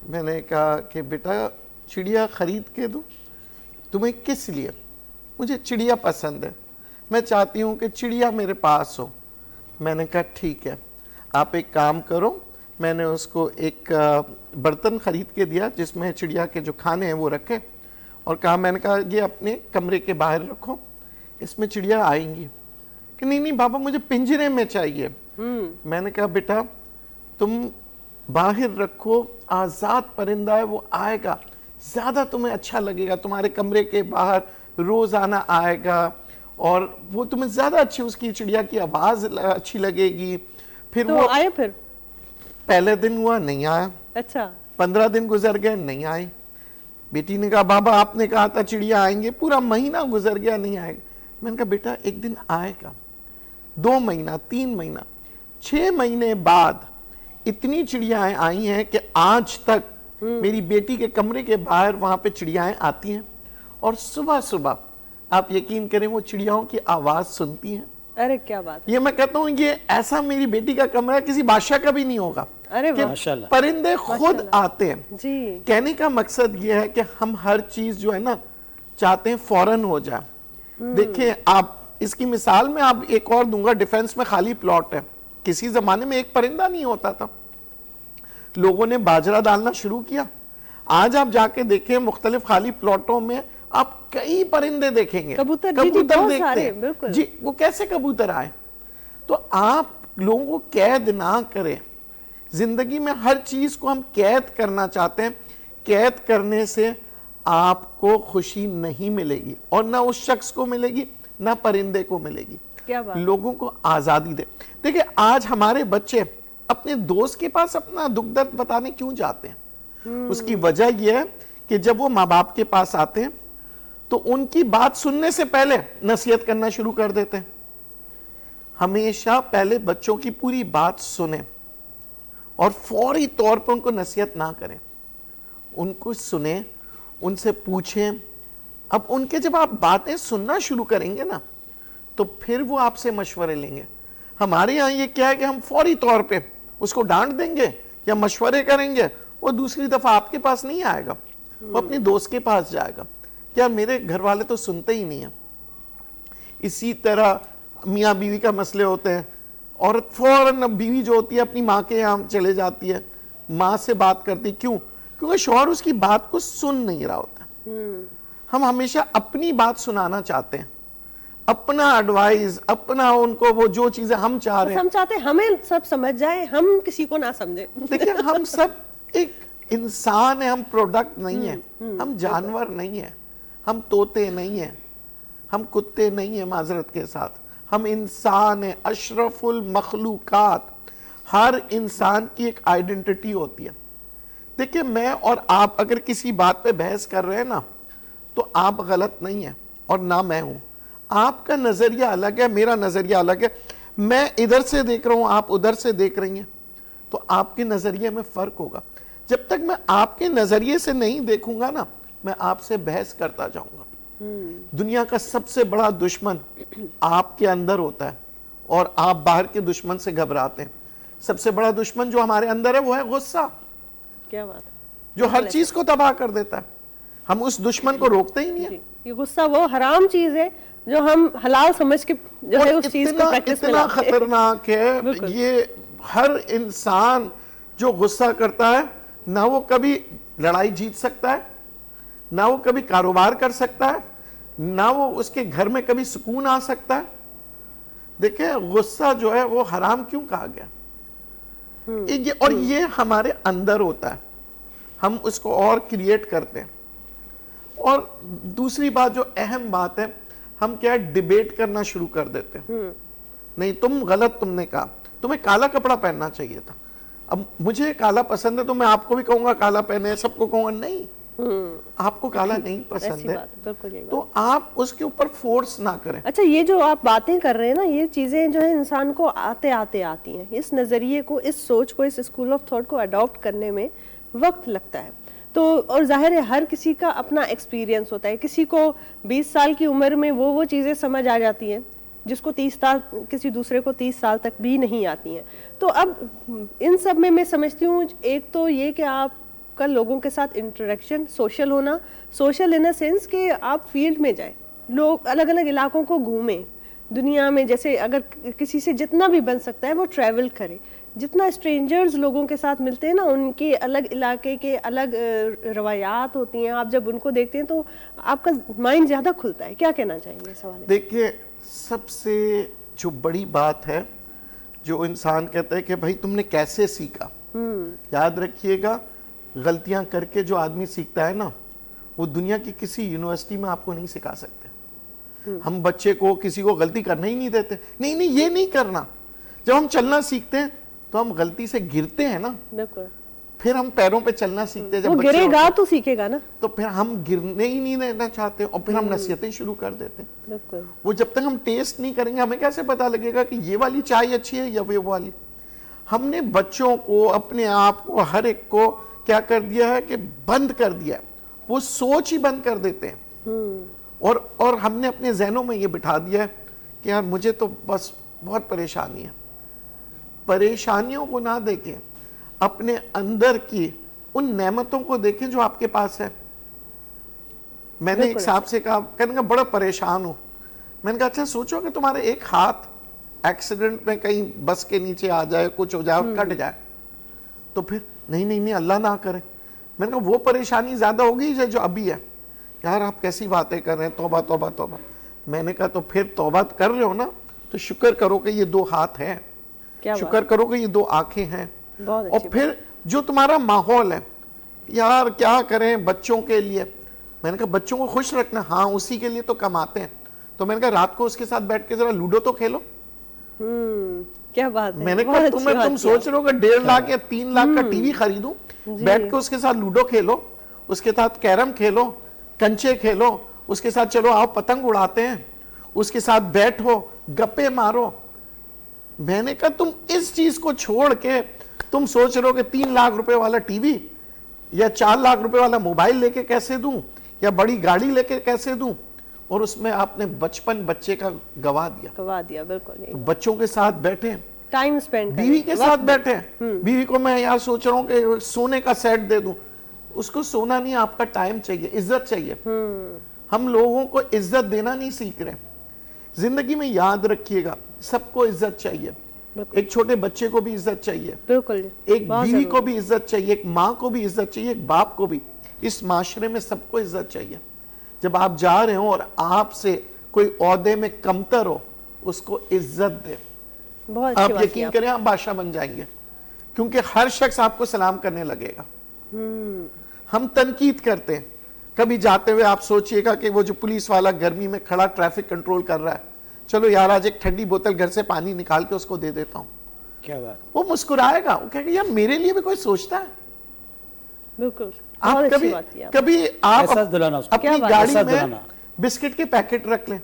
मैंने कहा कि बेटा चिड़िया खरीद के दो तुम्हें किस लिए? मुझे चिड़िया पसंद है। मैं चाहती हूँ कि चिड़िया मेरे पास हो। मैंने कहा ठीक है, आप एक काम करो। मैंने उसको एक बर्तन खरीद के दिया जिसमें चिड़िया के जो खाने हैं वो रखे, और कहा, मैंने कहा ये अपने कमरे के बाहर रखो, इसमें चिड़िया आएंगी। कि नहीं नहीं बाबा, मुझे पिंजरे में चाहिए। मैंने कहा बेटा तुम बाहर रखो, आज़ाद परिंदा है, वो आएगा, ज़्यादा तुम्हें अच्छा लगेगा, तुम्हारे कमरे के बाहर रोज़ाना आएगा और वो तुम्हें ज़्यादा अच्छी, उसकी चिड़िया की आवाज़ अच्छी लगेगी। फिर तो वो आए फिर पहले दिन हुआ, नहीं आया। अच्छा 15 दिन गुजर गए, नहीं आई। बेटी ने कहा बाबा आपने कहा था चिड़िया आएंगे, पूरा महीना गुजर गया, नहीं आएगा। मैंने कहा बेटा एक दिन आएगा। 2 महीना, 3 महीना, 6 महीने बाद इतनी चिड़ियाएं आई हैं कि आज तक मेरी बेटी के कमरे के बाहर वहां पे चिड़ियाएं आती हैं, और सुबह सुबह आप यकीन करें वो चिड़ियाओं की आवाज सुनती हैं। अरे क्या बात। ये मैं कहता हूँ ये ऐसा मेरी बेटी का कमरा किसी बादशाह का भी नहीं होगा। अरे कि माशाल्लाह। परिंदे खुद आते हैं। जी। कहने का मकसद ये है कि हम हर चीज जो है ना चाहते हैं फौरन हो जाए। देखिए आप इसकी मिसाल में आप एक और दूंगा, डिफेंस में खाली प्लॉट है। किसी जमाने में एक परिंदा नहीं होता था, लोगों ने बाजरा डालना शुरू किया। आज आप जाके देखें मुख्तलिफ खाली प्लॉटों में आप कई परिंदे देखेंगे, कबूतर, जी, जी, बहुत सारे, देखते बिल्कुल। हैं जी। वो कैसे कबूतर आए? तो आप लोगों को कैद ना करें। जिंदगी में हर चीज को हम कैद करना चाहते हैं। कैद करने से आपको खुशी नहीं मिलेगी, और ना उस शख्स को मिलेगी ना परिंदे को मिलेगी। क्या बात। लोगों को आजादी दे। देखिए आज हमारे बच्चे अपने दोस्त के पास अपना दुख दर्द बताने क्यों जाते हैं? उसकी वजह यह है कि जब वो माँ बाप के पास आते हैं तो उनकी बात सुनने से पहले नसीहत करना शुरू कर देते हैं। हमेशा पहले बच्चों की पूरी बात सुने और फौरी तौर पर उनको नसीहत ना करें। उनको सुने, उनसे पूछें। अब उनके जब आप बातें सुनना शुरू करेंगे ना तो फिर वो आपसे मशवरे लेंगे। हमारे यहाँ ये क्या है कि हम फौरी तौर पे उसको डांट देंगे या मशवरे करेंगे, वो दूसरी दफा आपके पास नहीं आएगा, वो अपने दोस्त के पास जाएगा। यार मेरे घर वाले तो सुनते ही नहीं है। इसी तरह मियाँ बीवी का मसले होते हैं, औरत फौरन बीवी जो होती है अपनी माँ के यहाँ चले जाती है, माँ से बात करती। क्यों? क्योंकि शौहर उसकी बात को सुन नहीं रहा होता। हम हमेशा अपनी बात सुनाना चाहते हैं, अपना एडवाइस, अपना उनको वो जो चीजें हम चाह रहे हैं, हम चाहते हैं हमें सब समझ जाए, हम किसी को ना समझे। देखिए हम सब एक इंसान है, हम प्रोडक्ट नहीं है, हम जानवर नहीं है, हम तोते नहीं है, हम कुत्ते नहीं है, माजरत के साथ हम इंसान है, अशरफुल मखलूकात। हर इंसान की एक आइडेंटिटी होती है। देखिए मैं और आप अगर किसी बात पे बहस कर रहे हैं ना तो आप गलत नहीं है और ना मैं हूं। आपका नजरिया अलग है, मेरा नजरिया अलग है। मैं इधर से देख रहा हूं, आप उधर से देख रही हैं, तो आपके नजरिए में फर्क होगा। जब तक मैं आपके नजरिए से नहीं देखूंगा ना, मैं आपसे बहस करता जाऊंगा। दुनिया का सबसे बड़ा दुश्मन आपके अंदर होता है और आप बाहर के दुश्मन से घबराते हैं। सबसे बड़ा दुश्मन जो हमारे अंदर है वो है गुस्सा। क्या बात। जो हर चीज को तबाह कर देता है। हम उस दुश्मन को रोकते ही नहीं है। ये गुस्सा वो हराम चीज है जो हम हलाल समझ के जो है उस चीज को प्रैक्टिस में इतना लाते हैं। खतरनाक है ये। हर इंसान जो गुस्सा करता है ना वो कभी लड़ाई जीत सकता है, ना वो कभी कारोबार कर सकता है, ना वो उसके घर में कभी सुकून आ सकता है। देखिए गुस्सा जो है वो हराम क्यों कहा गया? और ये हमारे अंदर होता है, हम उसको और क्रिएट करते हैं। और दूसरी बात जो अहम बात है, हम क्या डिबेट करना शुरू कर देते हैं। नहीं तुम गलत, तुमने कहा तुम्हें काला कपड़ा पहनना चाहिए था। अब मुझे काला पसंद है तो मैं आपको भी कहूंगा काला पहने, सबको कहूंगा नहीं, आपको काला नहीं पसंद है तो आप उसके ऊपर फोर्स ना करें। अच्छा ये जो आप बातें कर रहे हैं ना, ये चीजें जो है इंसान को आते आते आती हैं। इस नजरिए को, इस सोच को, इस स्कूल ऑफ थॉट को अडॉप्ट करने में वक्त लगता है। तो और जाहिर है हर किसी का अपना एक्सपीरियंस होता है। किसी को 20 साल की उम्र में वो चीजें समझ आ जाती हैं जिसको 30 साल, किसी दूसरे को 30 साल तक भी नहीं आती हैं। तो अब इन सब में मैं समझती हूँ एक तो ये कि आपका लोगों के साथ इंटरेक्शन, सोशल होना, सोशल इन अ सेंस कि आप फील्ड में जाएं, लोग अलग अलग इलाकों को घूमें, दुनिया में जैसे अगर किसी से जितना भी बन सकता है वो ट्रैवल करे, जितना स्ट्रेंजर्स लोगों के साथ मिलते हैं ना, उनके अलग इलाके के अलग रवायात होती हैं, आप जब उनको देखते हैं तो आपका माइंड ज़्यादा खुलता है। क्या कहना चाहेंगे इस सवाल में? देखिए, सबसे जो बड़ी बात है, जो इंसान कहता है कि भाई तुमने कैसे सीखा, याद रखिएगा, गलतियां करके जो आदमी सीखता है ना, वो दुनिया की किसी यूनिवर्सिटी में आपको नहीं सिखा सकते। हम बच्चे को किसी को गलती करना ही नहीं देते, नहीं नहीं ये नहीं करना। जब हम चलना सीखते हैं तो हम गलती से गिरते हैं ना, बिल्कुल, फिर हम पैरों पे चलना सीखते हैं। जब वो बच्चे गिरेगा होते हैं, तो सीखेगा ना, तो फिर हम गिरने ही नहीं देना चाहते और फिर हम नसीहतें शुरू कर देते हैं। बिल्कुल। वो जब तक हम टेस्ट नहीं करेंगे, हमें कैसे पता लगेगा कि ये वाली चाय अच्छी है या वो वाली। हमने बच्चों को, अपने आप को, हर एक को क्या कर दिया है कि बंद कर दिया है, वो सोच ही बंद कर देते हैं। और हमने अपने जहनों में ये बिठा दिया है कि यार मुझे तो बस बहुत परेशानी है। परेशानियों को ना देखें, अपने अंदर की उन नेमतों को देखें जो आपके पास है। मैंने एक साहब से कहा, कहने का बड़ा परेशान हूं। मैंने कहा अच्छा सोचो कि तुम्हारे एक हाथ एक्सीडेंट में कहीं बस के नीचे आ जाए, कुछ हो जाए, कट जाए, तो फिर नहीं नहीं नहीं अल्लाह ना करे। मैंने कहा वो परेशानी ज्यादा होगी जो अभी है। यार आप कैसी बातें कर रहे हैं, तौबा तौबा तौबा। मैंने कहा तो फिर तौबा कर रहे हो ना, तो शुक्र करो कि ये दो हाथ हैं, शुक्र करो कि ये दो आंखें हैं। और फिर जो तुम्हारा माहौल है, यार क्या करें बच्चों के लिए। मैंने कहा बच्चों को खुश रखना, हाँ उसी के लिए तो कमाते हैं। तो मैंने कहा रात को उसके साथ बैठ के जरा लूडो तो खेलो। क्या बात है। मैंने कहा तुम सोच रहे हो कि 1.5 लाख या 3 लाख का टीवी खरीदूं, बैठ के उसके साथ लूडो खेलो, उसके साथ कैरम खेलो, कंचे खेलो, उसके साथ चलो आओ पतंग उड़ाते हैं, उसके साथ बैठो गप्पे मारो। मैंने कहा तुम इस चीज को छोड़ के तुम सोच रहे हो कि 3 लाख रुपए वाला टीवी या 4 लाख रुपए वाला मोबाइल लेके कैसे दूं या बड़ी गाड़ी लेके कैसे दूं, और उसमें आपने बचपन बच्चे का गवा दिया। बिल्कुल। तो बच्चों के साथ बैठे, टाइम स्पेंड, बीवी के साथ बैठे। बीवी को मैं यार सोच रहा हूँ कि सोने का सेट दे दूं। उसको सोना नहीं, आपका टाइम चाहिए, इज्जत चाहिए। हम लोगों को इज्जत देना नहीं सीख रहे। जिंदगी में याद रखिएगा, सबको इज्जत चाहिए। एक छोटे बच्चे को भी इज्जत चाहिए, बिल्कुल। एक बीवी को भी इज्जत चाहिए, एक माँ को भी इज्जत चाहिए, एक बाप को भी। इस माशरे में सबको इज्जत चाहिए। जब आप जा रहे हो और आपसे कोई ओहदे में कमतर हो, उसको इज्जत दे। आप यकीन करें आप बादशाह बन जाएंगे, क्योंकि हर शख्स आपको सलाम करने लगेगा। हम तनकीद करते हैं, कभी जाते हुए आप सोचिएगा कि वो जो पुलिस वाला गर्मी में खड़ा ट्रैफिक कंट्रोल कर रहा है, चलो यार आज एक ठंडी बोतल घर से पानी निकाल के उसको दे देता हूं, क्या बात। वो मुस्कुराएगा, वो कहेगा यार मेरे लिए भी कोई सोचता है। बिल्कुल। आप कभी आप अपनी गाड़ी में बिस्किट के पैकेट रख लें।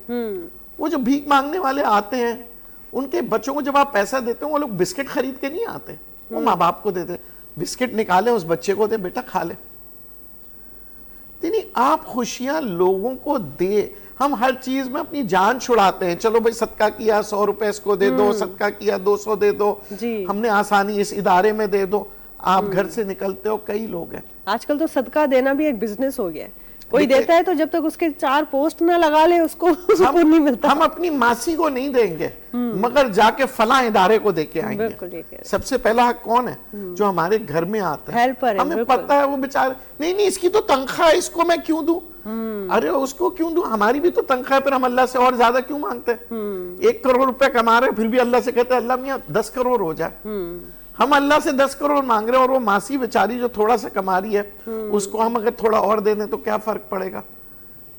वो जो भीख मांगने वाले आते हैं, उनके बच्चों को जब आप पैसा देते हो, वो लोग बिस्किट खरीद के नहीं आते, वो माँ बाप को देते। बिस्किट निकाले उस बच्चे को दे, बेटा खा ले। नहीं, आप खुशियां लोगों को दे। हम हर चीज में अपनी जान छुड़ाते हैं। चलो भाई सदका किया 100 रुपए इसको दे दो, सदका किया 200 दे दो, हमने आसानी इस इदारे में दे दो। आप घर से निकलते हो, कई लोग हैं आजकल तो सदका देना भी एक बिजनेस हो गया है। कोई देता है तो जब तक उसके 4 पोस्ट ना लगा ले उसको नहीं मिलता। हम अपनी मासी को नहीं देंगे, मगर जाके फला इदारे को देके आएंगे। सबसे पहला हक कौन है? जो हमारे घर में आता है, हेल्पर है। हमें पता है वो बेचारे, नहीं इसकी तो तनख्वाह है, इसको मैं क्यों दूं? अरे उसको क्यों दूं? हमारी भी तो तनख्वाह है, पर हम अल्लाह से और ज्यादा क्यों मांगते हैं? 1 करोड़ रुपए कमा रहे, फिर भी अल्लाह से कहते हैं अल्लाह मियां 10 करोड़ हो जाए। हम अल्लाह से 10 करोड़ मांग रहे हैं, और वो मासी बेचारी जो थोड़ा सा कमा रही है, उसको हम अगर थोड़ा और दे दें तो क्या फर्क पड़ेगा?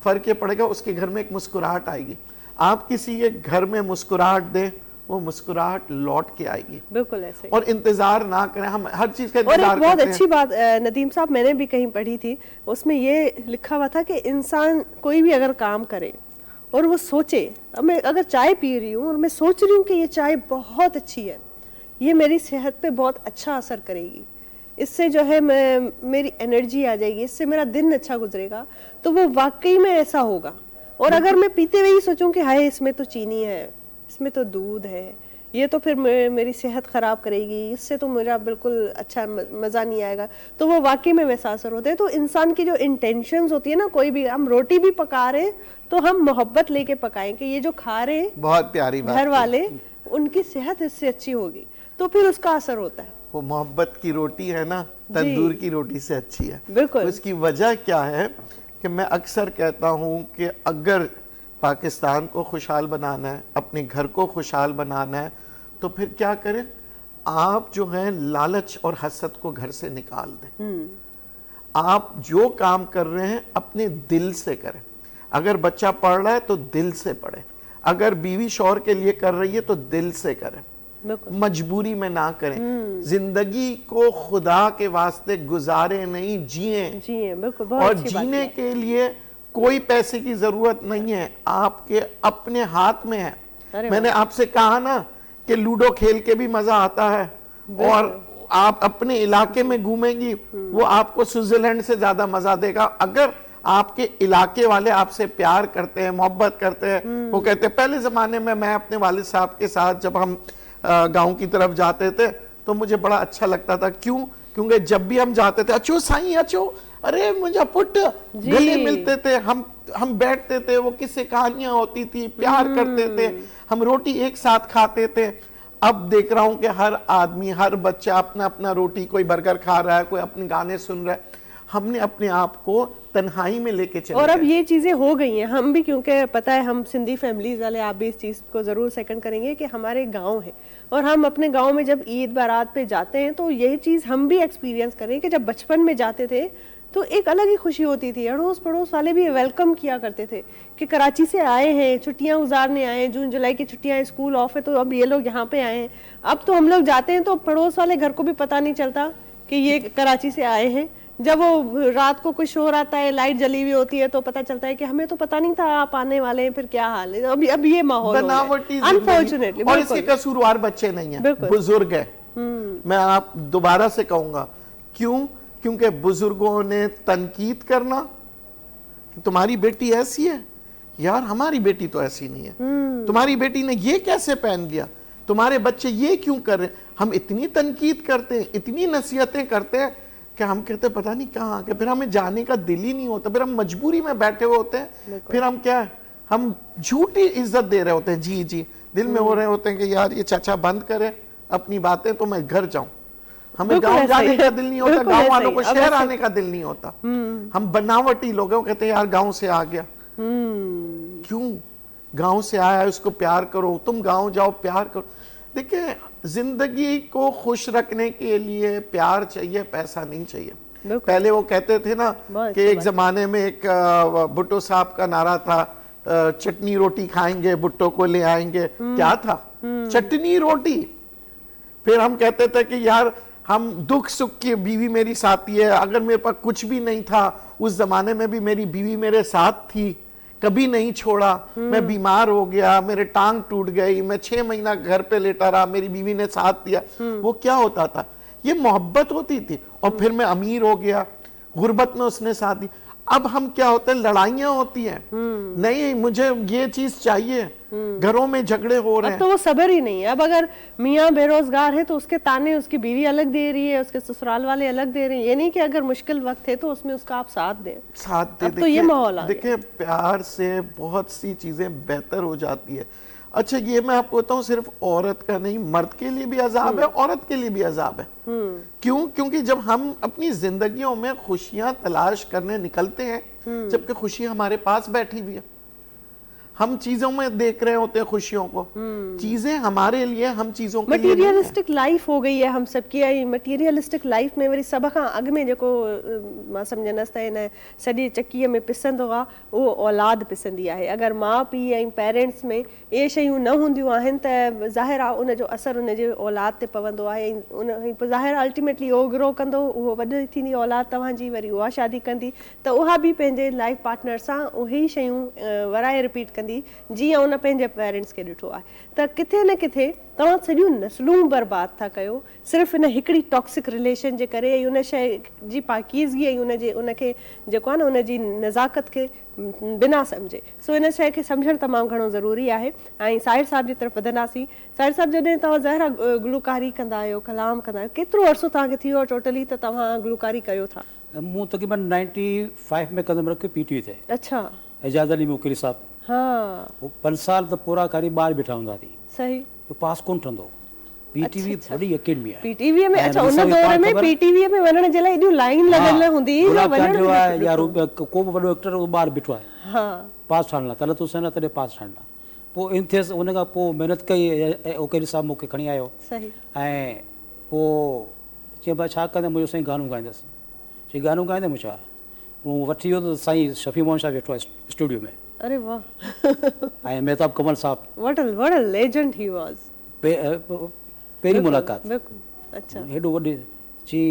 फर्क ये पड़ेगा उसके घर में एक मुस्कुराहट आएगी। आप किसी के घर में मुस्कुराहट दें, वो मुस्कुराहट लौट के आएगी। बिल्कुल ऐसे। और इंतजार ना करें, हम हर चीज का इंतजार करते हैं। और एक बहुत अच्छी बात नदीम साहब मैंने भी कहीं पढ़ी थी, उसमें ये लिखा हुआ था कि इंसान कोई भी अगर काम करे और वो सोचे, मैं अगर चाय पी रही हूँ और मैं सोच रही हूँ कि ये चाय बहुत अच्छी है, ये मेरी सेहत पे बहुत अच्छा असर करेगी, इससे जो है मेरी एनर्जी आ जाएगी, इससे मेरा दिन अच्छा गुजरेगा, तो वो वाकई में ऐसा होगा। और अगर मैं पीते हुए ही सोचूं कि हाय इसमें तो चीनी है, इसमें तो दूध है, ये तो फिर मेरी सेहत ख़राब करेगी, इससे तो मेरा बिल्कुल अच्छा मज़ा नहीं आएगा, तो वो वाकई में वैसा असर होता है। तो इंसान की जो इंटेंशंस होती है ना, कोई भी हम रोटी भी पका रहे हैं तो हम मोहब्बत लेके पकाएं कि ये जो खा रहे हैं बहुत प्यारी बात घर वाले, उनकी सेहत इससे अच्छी होगी, तो फिर उसका असर होता है। वो मोहब्बत की रोटी है ना, तंदूर की रोटी से अच्छी है। बिल्कुल। उसकी वजह क्या है कि मैं अक्सर कहता हूँ कि अगर पाकिस्तान को खुशहाल बनाना है, अपने घर को खुशहाल बनाना है, तो फिर क्या करें, आप जो है लालच और हसद को घर से निकाल दें। आप जो काम कर रहे हैं अपने दिल से करें। अगर बच्चा पढ़ रहा है तो दिल से पढ़े, अगर बीवी शौहर के लिए कर रही है तो दिल से करें, मजबूरी में ना करें। जिंदगी को खुदा के वास्ते गुजारे नहीं, जिए। बिल्कुल, और जीने के लिए कोई पैसे की जरूरत नहीं है, आपके अपने हाथ में है। मैंने आपसे कहा ना कि लूडो खेल के भी मजा आता है, और आप अपने इलाके में घूमेंगी वो आपको स्विट्जरलैंड से ज्यादा मजा देगा। अगर आपके इलाके वाले आपसे प्यार करते हैं, मोहब्बत करते हैं, वो कहते हैं, पहले जमाने में मैं अपने वालिद साहब के साथ जब हम गांव की तरफ जाते थे तो मुझे बड़ा अच्छा लगता था। क्यों? क्योंकि जब भी हम जाते थे, अच्छो साईं अच्छो, अरे मुझे पुट, गले मिलते थे, हम बैठते थे, वो किससे कहानियां होती थी, प्यार करते थे, हम रोटी एक साथ खाते थे। अब देख रहा हूं कि हर आदमी, हर बच्चा अपना अपना रोटी, कोई बर्गर खा रहा है, कोई अपने गाने सुन रहा है। हमने अपने आप को तन्हाई में लेके चले और अब ये चीजें हो गई हैं। हम भी, क्योंकि पता है हम सिंधी फैमिलीज वाले, आप भी इस चीज को जरूर सेकंड करेंगे कि हमारे गांव है, और हम अपने गांव में जब ईद बारात पे जाते हैं तो यही चीज हम भी एक्सपीरियंस करें कि जब बचपन में जाते थे तो एक अलग ही खुशी होती थी। अड़ोस पड़ोस वाले भी वेलकम किया करते थे कि कराची से आए हैं, छुट्टियां गुजारने आए हैं, जून जुलाई की छुट्टियां, स्कूल ऑफ है, तो अब ये लोग यहाँ पे आए हैं। अब तो हम लोग जाते हैं तो पड़ोस वाले घर को भी पता नहीं चलता कि ये कराची से आए हैं। जब वो रात को कोई शोर आता है, लाइट जली हुई होती है, तो पता चलता है कि हमें तो पता नहीं था आप आने वाले हैं, फिर क्या हाल है। अब ये माहौल बनावटी, अनफॉर्चुनेटली, और इसके कसूरवार बच्चे नहीं है, बुजुर्ग है। मैं आप दोबारा से कहूंगा, क्यों? क्योंकि बुजुर्गों ने तनकीद करना कि तुम्हारी बेटी ऐसी है, यार हमारी बेटी तो ऐसी नहीं है, तुम्हारी बेटी ने ये कैसे पहन लिया, तुम्हारे बच्चे ये क्यों कर रहे हैं। हम इतनी तनकीद करते हैं, इतनी नसीहतें करते हैं कि हम कहते हैं पता नहीं कहाँ के, फिर हमें जाने का दिल ही नहीं होता, फिर हम मजबूरी में बैठे हुए होते हैं। फिर हम क्या है, हम झूठी इज्जत दे रहे होते हैं, जी जी, दिल में हो रहे होते हैं कि यार ये चाचा बंद करे अपनी बातें तो मैं घर जाऊं। हमें गांव जाने का दिल नहीं होता, गांव वालों को शहर आने का दिल नहीं होता। हम बनावटी लोग हैं, कहते हैं यार गांव से आ गया। क्यों? गांव से आया, उसको प्यार करो, तुम गांव जाओ, प्यार करो। देखिए, जिंदगी को खुश रखने के लिए प्यार चाहिए, पैसा नहीं चाहिए। पहले वो कहते थे ना कि एक जमाने में एक भुट्टो साहब का नारा था, चटनी रोटी खाएंगे, भुट्टो को ले आएंगे। क्या था? चटनी रोटी। फिर हम कहते थे कि यार हम दुख सुख की, बीवी मेरी साथी है। अगर मेरे पास कुछ भी नहीं था उस जमाने में भी मेरी बीवी मेरे साथ थी, कभी नहीं छोड़ा। मैं बीमार हो गया, मेरे टांग टूट गई, मैं 6 महीना घर पे लेटा रहा, मेरी बीवी ने साथ दिया। वो क्या होता था? ये मोहब्बत होती थी। और फिर मैं अमीर हो गया, गुर्बत में उसने साथ दी। अब हम क्या होते हैं, लड़ाइयां होती हैं, नहीं मुझे ये चीज चाहिए, घरों में झगड़े हो रहे हैं। अब तो वो सब्र ही नहीं है। अब अगर मियाँ बेरोजगार है तो उसके ताने उसकी बीवी अलग दे रही है, उसके ससुराल वाले अलग दे रहे हैं। ये नहीं कि अगर मुश्किल वक्त है तो उसमें उसका आप साथ दें, साथ दे। तो ये माहौल आ गया। देखिए, प्यार से बहुत सी चीजें बेहतर हो जाती है। अच्छा, ये मैं आपको बताऊं, सिर्फ औरत का नहीं, मर्द के लिए भी अजाब है, औरत के लिए भी अजाब है। क्यों? क्योंकि जब हम अपनी जिंदगियों में खुशियां तलाश करने निकलते हैं, जबकि खुशी हमारे पास बैठी हुई है, हम चीजों में देख रहे होते हैं खुशियों को। चीजें हमारे लिए, हम चीजों के लिए। मटीरियलिस्टिक लाइफ हो गई है हम सबकी। आई मटीरियलिस्टिक लाइफ में वरी सब खां अॻु में जेको मां सम्झंदसि त हिन सॼी चकीअ में पिसंदो आहे, उहो औलाद पिसंदी आहे। अगरि माउ पीउ ऐं पेरेंट्स में इहे शयूं न हूंदियूं आहिनि त ज़ाहिर आहे उनजो असरु उनजे औलाद ते पवंदो आहे। ऐं उन ज़ाहिर अल्टीमेटली उहो ग्रो कंदो, उहो वॾी थींदी औलाद तव्हांजी, वरी उहा शादी कंदी त उहा बि पंहिंजे लाइफ पार्टनर सां उहे ई शयूं वराए रिपीट कंदी वेंदी जीअं उन पंहिंजे पेरेंट्स खे ॾिठो आहे। त किथे न किथे तव्हां सॼियूं नस्लूं बर्बादु था कयो सिर्फ़ु इन हिकिड़ी टॉक्सिक रिलेशन जे करे ऐं उन शइ जी पाकीज़गी ऐं उनखे जेको आहे न उनजी नज़ाकत खे बिना सम्झे। सो इन शइ खे सम्झणु तमामु घणो ज़रूरी आहे। ऐं साहिर साहिब जी तरफ़ वधंदासीं। साहिर साहिब, जॾहिं तव्हां ज़ाहिरा गुलकारी कंदा आहियो, कलाम कंदा आहियो, केतिरो अर्सो तव्हांखे थी वियो टोटली त तव्हां गुलकारी कयो था? मूं तक़रीबन 95 में कदम रखियो PTV ते। अच्छा। एजाज़ अली मुकरी साहब। हाँ। 5 साल त पूरा कारी ॿार बीठा हूंदा थी। सही। तो पास कोन ठहंदो। PTV वॾी अकेडमी आहे। PTV में अच्छा उन दौर में PTV में वञण जे लाइ एॾियूं लाइन लॻल हूंदी हुई या को बि वॾो एक्टर ॿार बीठो आहे। हाँ। पास ठहण तले तो सेना तॾहिं पास ठहण पोइ इन थियसि। उन खां पोइ महिनत कई, ओकेरी साहब मूंखे खणी आयो। सही। ऐं पोइ चई भाई छा कंदे? मुंहिंजो साईं गानो ॻाईंदसि। चई गानो ॻाईंदे? मूं छा मूं वठी वियो त साईं शफ़ी मोहन शाह वेठो आहे स्टूडियो में। अरे वाह। ऐं मेहताब कमल साहब। What a legend he was. पहिरीं मुलाक़ात। बिल्कुल। अच्छा। हेॾो वॾे चई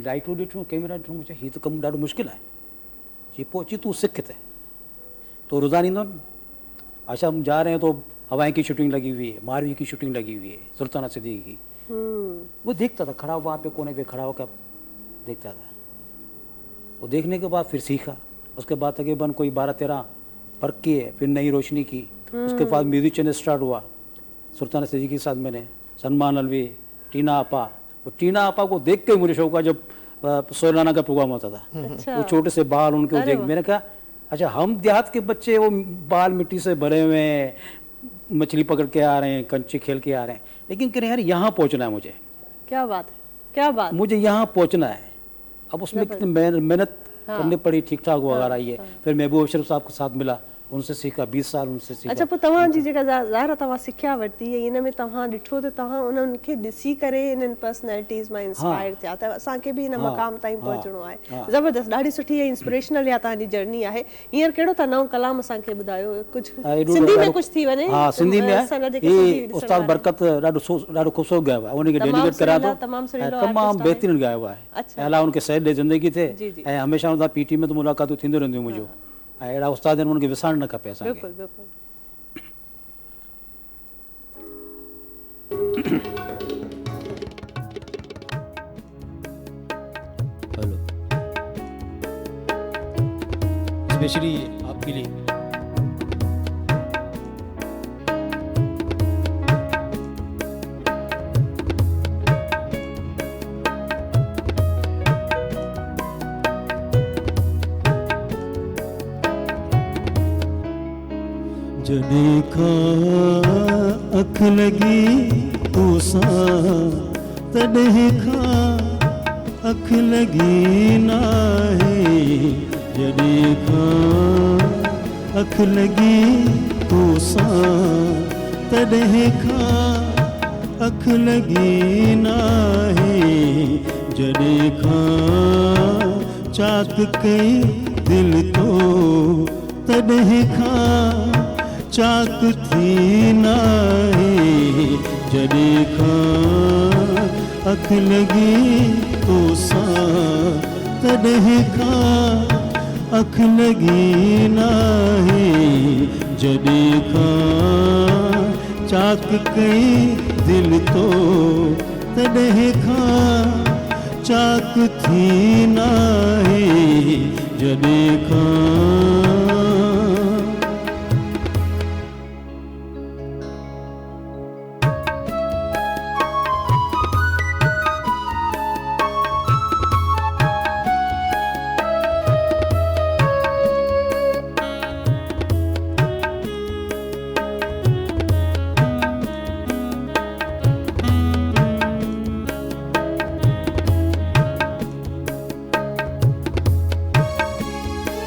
लाइटूं ॾिठूं, कैमरा ॾिठूं। चई हीअ त कमु ॾाढो मुश्किल आहे। चई पोइ अची तूं सिख ते तो रोज़ाना ईंदो न। अच्छा हम जा रहे हैं तो हवाएं की शूटिंग लगी हुई है, मारवी की शूटिंग लगी हुई है, सुल्ताना सिद्दीकी की। वो देखता था, खड़ा वहाँ पे कोने पे खड़ा होकर देखता था। वो देखने के बाद फिर सीखा। उसके बाद तकरीबन कोई 12-13 फर्क किए, फिर नई रोशनी की। उसके बाद म्यूजिक चैनल स्टार्ट हुआ सुल्ताना सिद्दीकी के साथ। मैंने सलमान अलवी, टीना आपा। वो टीना आपा को देख के मुझे शौक हुआ जब सोलाना का प्रोग्राम होता था। वो छोटे से बाल उनके देख, मैंने कहा अच्छा हम देहात के बच्चे वो बाल मिट्टी से भरे हुए हैं, मछली पकड़ के आ रहे हैं, कंचे खेल के आ रहे हैं, लेकिन कह रहे हैं यार यहाँ पहुँचना है मुझे। क्या बात है, क्या बात। मुझे यहाँ पहुँचना है। अब उसमें कितनी मेहनत करनी पड़ी, ठीक ठाक वगैरह आई है। फिर महबूब अशरफ साहब के साथ मिला, उनसे सीखा, 20 साल उनसे सीखा। अच्छा, पोइ तव्हांजी जेका ज़ाहिर तव्हां सिखिया वरिती ऐं इन में तव्हां ॾिठो त तव्हां उन्हनि खे ॾिसी करे इन्हनि पर्सनैलिटीज़ मां इंस्पायर थिया त असांखे बि हिन मक़ाम ताईं पहुचणो आहे। ज़बरदस्त, ॾाढी सुठी ऐं इंस्पिरेशनल इहा तव्हांजी जर्नी आहे। हींअर कहिड़ो था नओं कलाम असांखे ॿुधायो, कुझु सिंधी में कुझु थी वञे? हा, सिंधी में आहे। उस्ताद बरकत ॾाढो ख़ूबसूरत ॻायो आहे, उनखे डेडिकेट करियां थो। तमामु बहितरीनु ॻायो आहे। अलाह उनखे सैड ज़िंदगी थिए ऐं हमेशह उनसां PTV में त मुलाक़ातूं थींदियूं रहंदियूं मुंहिंजूं। ऐं अहिड़ा उस्ताद आहिनि, उन्हनि खे विसारणु न खपे असांखे। बिल्कुलु बिल्कुलु। हेलो, स्पेशली आपके लिए। जॾहिं खां अख लॻी तोसां, तॾहिं खां अख लॻी नाहे। जॾहिं खां अख लॻी तोसां, तॾहिं खां अख लॻी नाहे। जॾहिं खां चाक कई दिलि तो, तॾहिं खां चाक थी नाहे। जॾहिं खां अख लॻी तोसां, तॾहिं खां अख लॻी नाहे। जॾहिं खां चाक कई दिलि तो, तॾहिं खां चाक थी नाहे। जॾहिं खां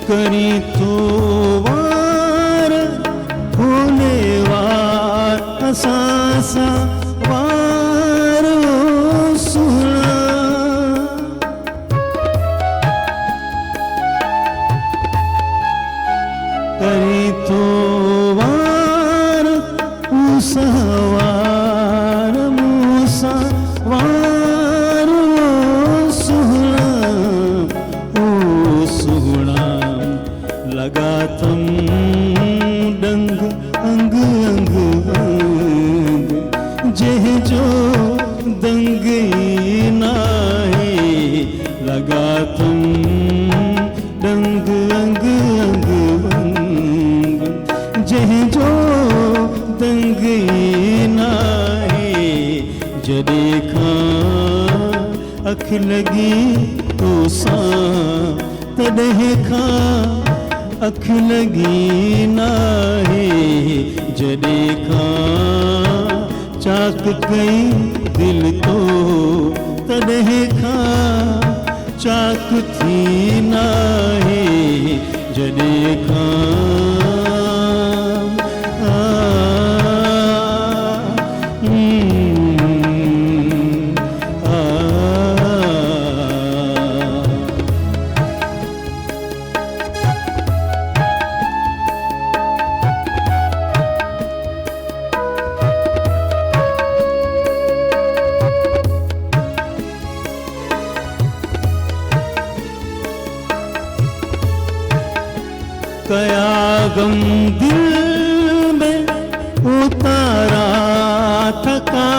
करी तो वार होने वार असां सां वार सुना। करी तो वार मूसा वार, मूसा वार सुना। ओ सुना लगातम डंग अंग अंग जह जो दंग नाहे लगा तुम दंग अंग अंग अंग जह जो दंग नाहे जदेखा अख लगी तो सा तॾह खां अख लगी नाहे जॾहिं खां चाक कई दिल तो तॾह खां चाक थी नाहे जॾहिं खां कया गम दिल में उतारा थका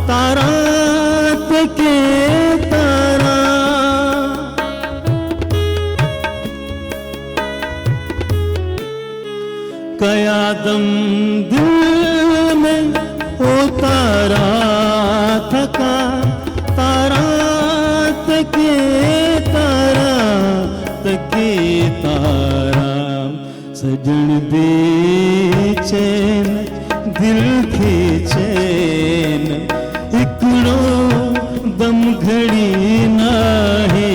तारा के तारा कया दम दिल में उतारा थका तारा के तारा तके तारा सजन बेचैन दिल खे चैन हिकिड़ो दम घड़ी नाहे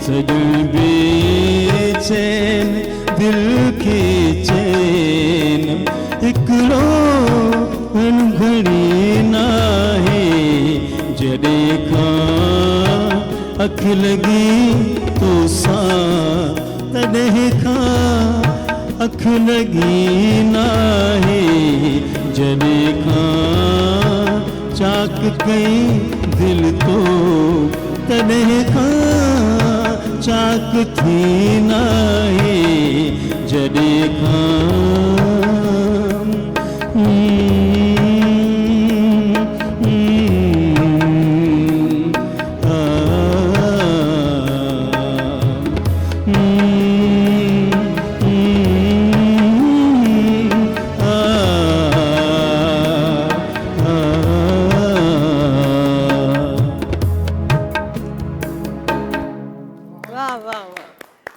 सजन बेचैन दिल खे चैन हिकिड़ो दम घड़ी नाहे जॾहिं खां अख लगी तो सा तॾह खां अख लगी नाहे जॾहिं खां चाक कई दिल तो तॾह खां चाक थी नाहे जॾहिं खां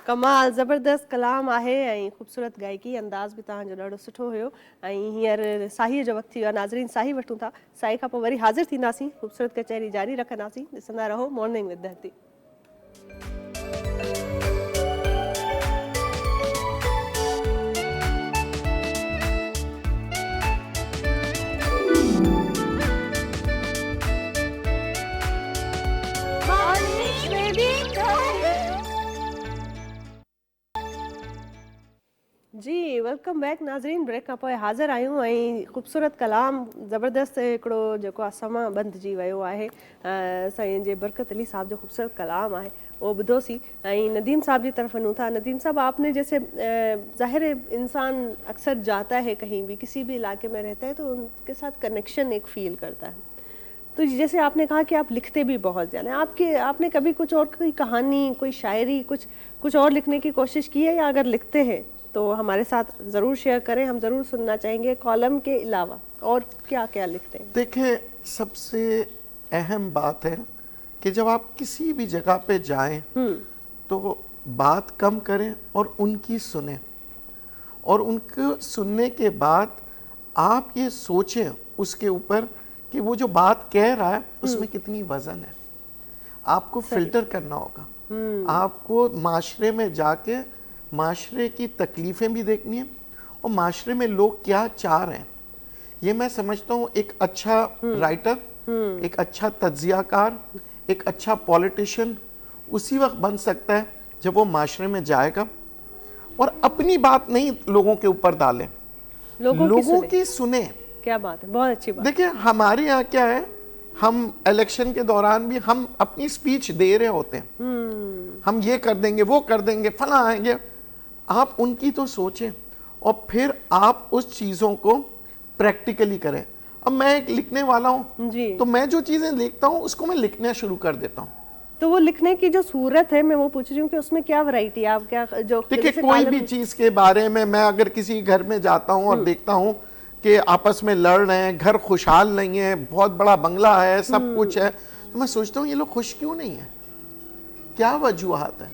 कमाल ज़बरदस्त कलाम आहे ऐं ख़ूबसूरत गायकी अंदाज़ बि तव्हांजो ॾाढो सुठो हुयो ऐं हींअर साहीअ जो वक़्तु थी वियो आहे नाज़रीन साही वठूं था साही खां पोइ वरी हाज़िर थींदासीं ख़ूबसूरत कचहरी जारी रखंदासीं ॾिसंदा रहो मॉर्निंग विद धरती जी वेलकम बैक नाज़रीन ब्रेक खां पोइ हाज़िर आहियूं ऐं ख़ूबसूरत कलाम ज़बरदस्त हिकिड़ो जेको आहे समां बंदिजी वियो आहे साईं जे बरकत अली साहब जो ख़ूबसूरत कलाम आहे वो ॿुधोसीं ऐं नदीम साहब की तरफ वञूं था नदीम साहब आपने जैसे ज़ाहिर है इंसान अक्सर जाता है कहीं भी किसी भी इलाके में रहता है तो उनके साथ कनेक्शन एक फ़ील करता है तो जैसे आपने कहा कि आप लिखते भी बहुत ज़्यादा आपने कभी कुछ और कोई कहानी कोई शायरी कुछ और लिखने की कोशिश की है या अगर लिखते हैं तो हमारे साथ ज़रूर शेयर करें हम ज़रूर सुनना चाहेंगे कॉलम के अलावा और क्या क्या लिखते हैं। देखिए सबसे अहम बात है कि जब आप किसी भी जगह पे जाएं तो बात कम करें और उनकी सुने और उनको सुनने के बाद आप ये सोचें उसके ऊपर कि वो जो बात कह रहा है उसमें कितनी वजन है। आपको फिल्टर करना होगा आपको माशरे में जाके माशरे की तकलीफ़ें भी देखनी है और माशरे में लोग क्या चाह रहे हैं। ये मैं समझता हूँ एक अच्छा राइटर एक अच्छा तज्जियाकार एक अच्छा पॉलिटिशियन उसी वक्त बन सकता है जब वो माशरे में जाएगा और अपनी बात नहीं लोगों के ऊपर डाले लोगों की सुने। क्या बात है बहुत अच्छी बात। देखिए हमारे यहाँ क्या है हम इलेक्शन के दौरान भी हम अपनी स्पीच दे रहे होते हैं हम ये कर देंगे वो कर देंगे फला आएंगे। आप उनकी तो सोचें और फिर आप उस चीज़ों को प्रैक्टिकली करें। अब मैं एक लिखने वाला हूँ जी। तो मैं जो चीजें लिखता हूँ उसको मैं लिखना शुरू कर देता हूँ। तो वो लिखने की जो सूरत है, मैं वो पूछ रही हूँ कि उसमें क्या वैरायटी है, आप क्या जो देखिए जैसे कोई कॉलम- भी चीज के बारे में मैं अगर किसी घर में जाता हूँ और देखता हूँ कि आपस में लड़ रहे हैं, घर खुशहाल नहीं है, बहुत बड़ा बंगला है, सब कुछ है, तो मैं सोचता हूँ ये लोग खुश क्यों नहीं है, क्या वजूहात है।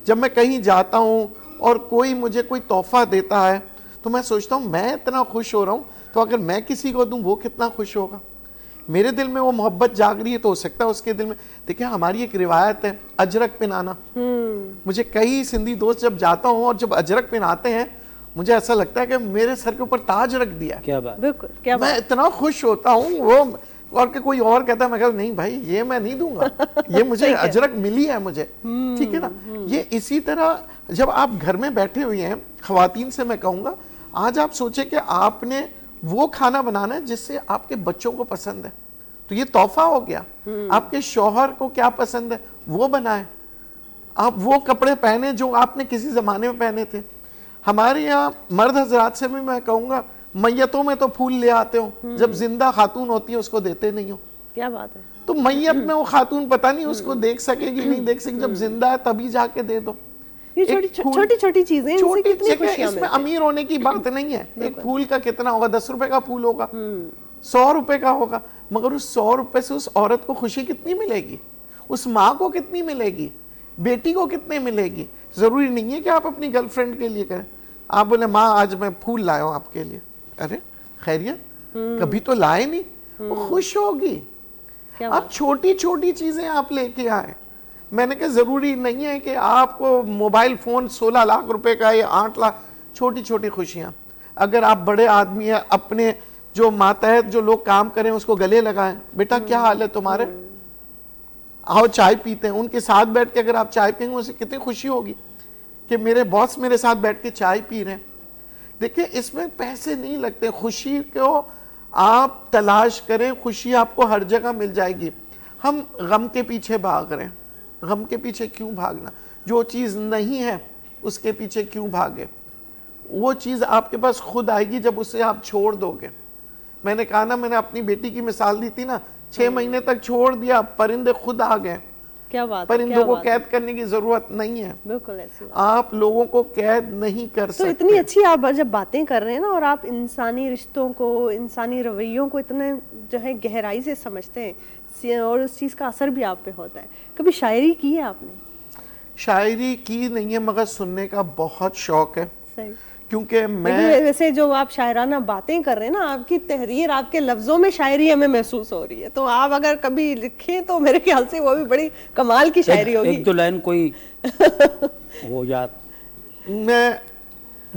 जब मैं कहीं जाता हूँ और कोई मुझे कोई तोहफा देता है तो मैं सोचता हूँ मैं इतना खुश हो रहा हूँ, तो अगर मैं किसी को दूं वो कितना खुश होगा। मेरे दिल में वो मोहब्बत जाग रही है तो हो सकता है उसके दिल में। देखिए हमारी एक रिवायत है अजरक पहनाना। मुझे कई सिंधी दोस्त जब जाता हूँ और जब अजरक पहनाते हैं मुझे ऐसा लगता है कि मेरे सर के ऊपर ताज रख दिया। क्या बात। बिल्कुल, क्या मैं इतना खुश होता हूँ। वो और के कोई और कहता है, मैं कहता नहीं भाई ये मैं नहीं दूंगा, ये मुझे अजरक मिली है मुझे, ठीक है ना। ये इसी तरह जब आप घर में बैठे हुए हैं, खवातीन से मैं कहूंगा आज आप सोचे कि आपने वो खाना बनाना है जिससे आपके बच्चों को पसंद है, तो ये तोहफा हो गया। आपके शौहर को क्या पसंद है वो बनाए, आप वो कपड़े पहने जो आपने किसी जमाने में पहने थे। हमारे यहाँ मर्द हजरात से भी मैं कहूंगा मैयतों में तो फूल ले आते हो, जब जिंदा खातून होती है उसको देते नहीं हो। क्या बात है। तो मैयत में वो खातून पता नहीं उसको देख सकेगी नहीं देख सकेगी, जब जिंदा है तभी जाके दे दो। ये छोटी छोटी चीजें, इनसे छोटी कितनी चीजें, खुशियां इसमें मिलती हैं। अमीर होने की बात नहीं है। एक फूल का कितना होगा, 10 रुपए का फूल होगा, 100 रुपए का होगा, मगर उस 100 रुपए से उस औरत को खुशी कितनी मिलेगी, उस माँ को कितनी मिलेगी, बेटी को कितनी मिलेगी। जरूरी नहीं है कि आप अपनी गर्लफ्रेंड के लिए करें। आप बोले माँ आज मैं फूल लाया हूं आपके लिए, अरे खैरियत, कभी तो लाए नहीं, वो खुश होगी। आप छोटी छोटी चीजें आप लेके आए। मैंने कहा जरूरी नहीं है कि आपको मोबाइल फोन 16 लाख रुपए का या 8 लाख, छोटी छोटी खुशियां। अगर आप बड़े आदमी हैं, अपने जो मातहत जो लोग काम करें उसको गले लगाएं, बेटा क्या हाल है तुम्हारे, आओ चाय पीते हैं। उनके साथ बैठ के अगर आप चाय पिएंगे उसे कितनी खुशी होगी कि मेरे बॉस मेरे साथ बैठ के चाय पी रहे हैं। देखिए इसमें पैसे नहीं लगते, खुशी को आप तलाश करें, खुशी आपको हर जगह मिल जाएगी। हम गम के पीछे भाग रहे हैं, गम के पीछे क्यों भागना, जो चीज़ नहीं है उसके पीछे क्यों भागे। वो चीज़ आपके पास खुद आएगी जब उसे आप छोड़ दोगे। मैंने कहा ना, मैंने अपनी बेटी की मिसाल दी थी ना, 6 महीने तक छोड़ दिया, परिंदे खुद आ गए। क्या बात है, परिंदों को कैद करने की जरूरत नहीं है, बिल्कुल ऐसी बात। आप लोगों को कैद नहीं कर तो सकते। इतनी अच्छी आप जब बातें कर रहे हैं ना, और आप इंसानी रिश्तों को, इंसानी रवैयों को इतने जो है गहराई से समझते हैं और उस चीज़ का असर भी आप पे होता है। कभी शायरी की है आपने? शायरी की नहीं है मगर सुनने का बहुत शौक है, सही। क्योंकि मैं लेकिन वैसे जो आप शायराना बातें कर रहे हैं ना, आपकी तहरीर, आपके लफ्जों में शायरी हमें महसूस हो रही है। तो आप अगर कभी लिखें तो मेरे ख्याल से वो भी बड़ी कमाल की शायरी होगी। एक दो लाइन कोई वो याद। मैं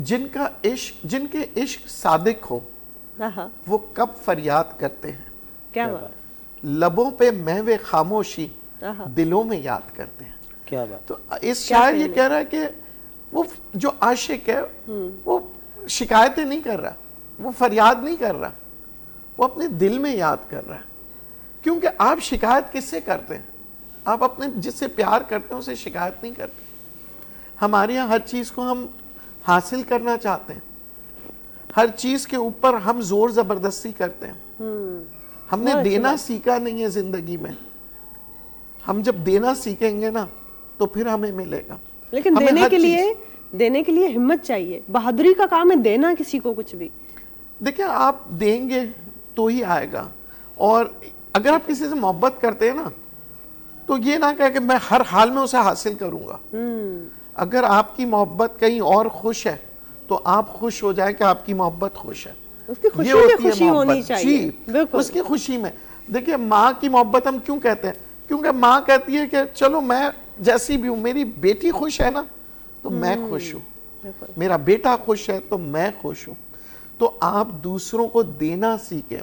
जिनके इश्क सादिक हो हाँ, वो कब फरियाद करते हैं, क्या बात। लबों पे महवे खामोशी आहा। दिलों में याद करते हैं। क्या बात। तो इस शायर ये कह रहा है कि वो जो आशिक है वो शिकायतें नहीं कर रहा, वो फरियाद नहीं कर रहा, वो अपने दिल में याद कर रहा है। क्योंकि आप शिकायत किससे करते हैं, आप अपने जिससे प्यार करते हैं उसे शिकायत नहीं करते। हमारे यहाँ हर चीज़ को हम हासिल करना चाहते हैं, हर चीज़ के ऊपर हम जोर ज़बरदस्ती करते हैं। हमने देना सीखा नहीं है जिंदगी में। हम जब देना सीखेंगे ना तो फिर हमें मिलेगा। लेकिन देने के लिए हिम्मत चाहिए, बहादुरी का काम है देना किसी को कुछ भी। देखिए आप देंगे तो ही आएगा। और अगर आप किसी से मोहब्बत करते हैं ना तो ये ना कहे कि मैं हर हाल में उसे हासिल करूंगा। अगर आपकी मोहब्बत कहीं और खुश है तो आप खुश हो जाए कि आपकी मोहब्बत खुश है। उसकी खुशी ये में होती है खुशी होनी मोहब्बत। चाहिए। जी, बिल्कुल। उसकी खुशी में। देखिए माँ की मोहब्बत हम क्यों कहते हैं, क्योंकि माँ कहती है कि चलो मैं जैसी भी हूं, मेरी बेटी खुश है ना तो मैं खुश हूं, मेरा बेटा खुश है तो मैं खुश हूं। तो आप दूसरों को देना सीखें।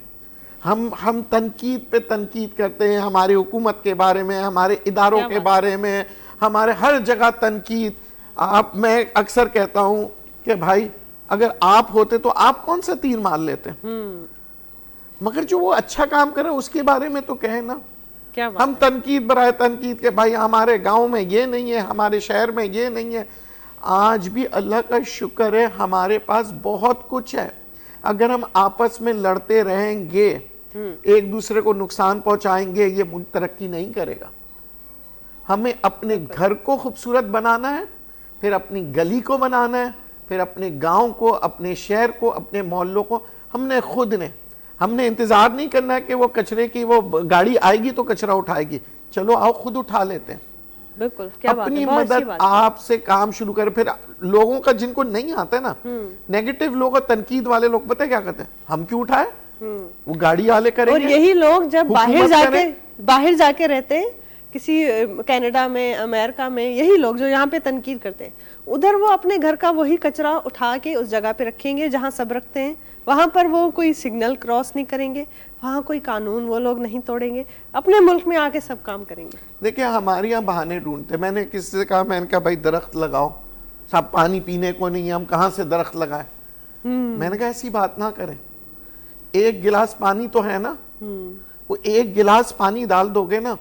हम तनकीद पे तनकीद करते हैं, हमारी हुकूमत के बारे में, हमारे इदारों के बारे में, हमारे हर जगह तनकीद। मैं अक्सर कहता हूं कि भाई अगर आप होते तो आप कौन सा तीर मार लेते, मगर जो वो अच्छा काम करे उसके बारे में तो कहे ना। क्या बात। हम तनकीद बराए तनकीद के भाई हमारे गांव में ये नहीं है, हमारे शहर में ये नहीं है। आज भी अल्लाह का शुक्र है हमारे पास बहुत कुछ है। अगर हम आपस में लड़ते रहेंगे, एक दूसरे को नुकसान पहुंचाएंगे, ये मुल्क तरक्की नहीं करेगा। हमें अपने घर को खूबसूरत बनाना है, फिर अपनी गली को बनाना है, फिर अपने गांव को, अपने शहर को, अपने मोहल्लों को। हमने इंतजार नहीं करना है कि वो कचरे की वो गाड़ी आएगी तो कचरा उठाएगी। चलो आओ खुद उठा लेते हैं। बिल्कुल, क्या बात है, अपनी बहुत अच्छी मदद बात है। आपसे काम शुरू करें। फिर लोगों का जिनको नहीं आता है ना, नेगेटिव लोग और तनकीद वाले लोग पता है क्या कहते हैं, हम क्यों उठाए, वो गाड़ी वाले और करेंगे। यही लोग जब हुकूमत बाहर जाके रहते हैं, किसी कनाडा में, अमेरिका में, यही लोग जो यहाँ पे तनकीद करते हैं, उधर वो अपने घर का वही कचरा उठा के उस जगह पे रखेंगे जहाँ सब रखते हैं। वहां पर वो कोई सिग्नल क्रॉस नहीं करेंगे, वहां कोई कानून वो लोग नहीं तोड़ेंगे, अपने मुल्क में आके सब काम करेंगे। देखिए हमारे यहाँ बहाने ढूंढते। मैंने किसी से कहा, मैंने कहा भाई दरख्त लगाओ, सब पानी पीने को नहीं है, हम कहाँ से दरख्त लगाए। मैंने कहा ऐसी बात ना करें, एक गिलास पानी तो है ना, वो एक गिलास पानी डाल दोगे ना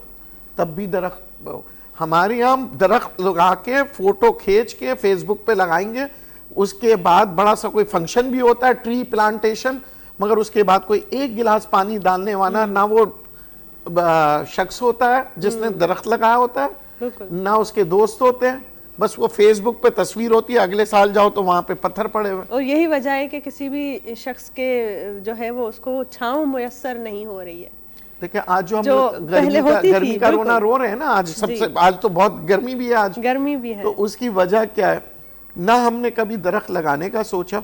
तब भी दरख्त। हमारे यहाँ दरख्त लगा के फोटो खींच के फेसबुक पे लगाएंगे, उसके बाद बड़ा सा कोई फंक्शन भी होता है, ट्री प्लांटेशन, मगर उसके बाद कोई एक गिलास पानी डालने वाला ना वो शख्स होता है जिसने दरख्त लगाया होता है, ना उसके दोस्त होते हैं। बस वो फेसबुक पे तस्वीर होती है, अगले साल जाओ तो वहां पे पत्थर पड़े हुए। और यही वजह है कि किसी भी शख्स के जो है वो उसको छांव मुयस्सर नहीं हो रही है। देखिए आज जो हम पहले होती गर्मी थी, का रोना रो रहे हैं ना, आज तो बहुत गर्मी भी है, आज गर्मी भी है। तो उसकी वजह क्या है, ना हमने कभी दरख्त लगाने का सोचा,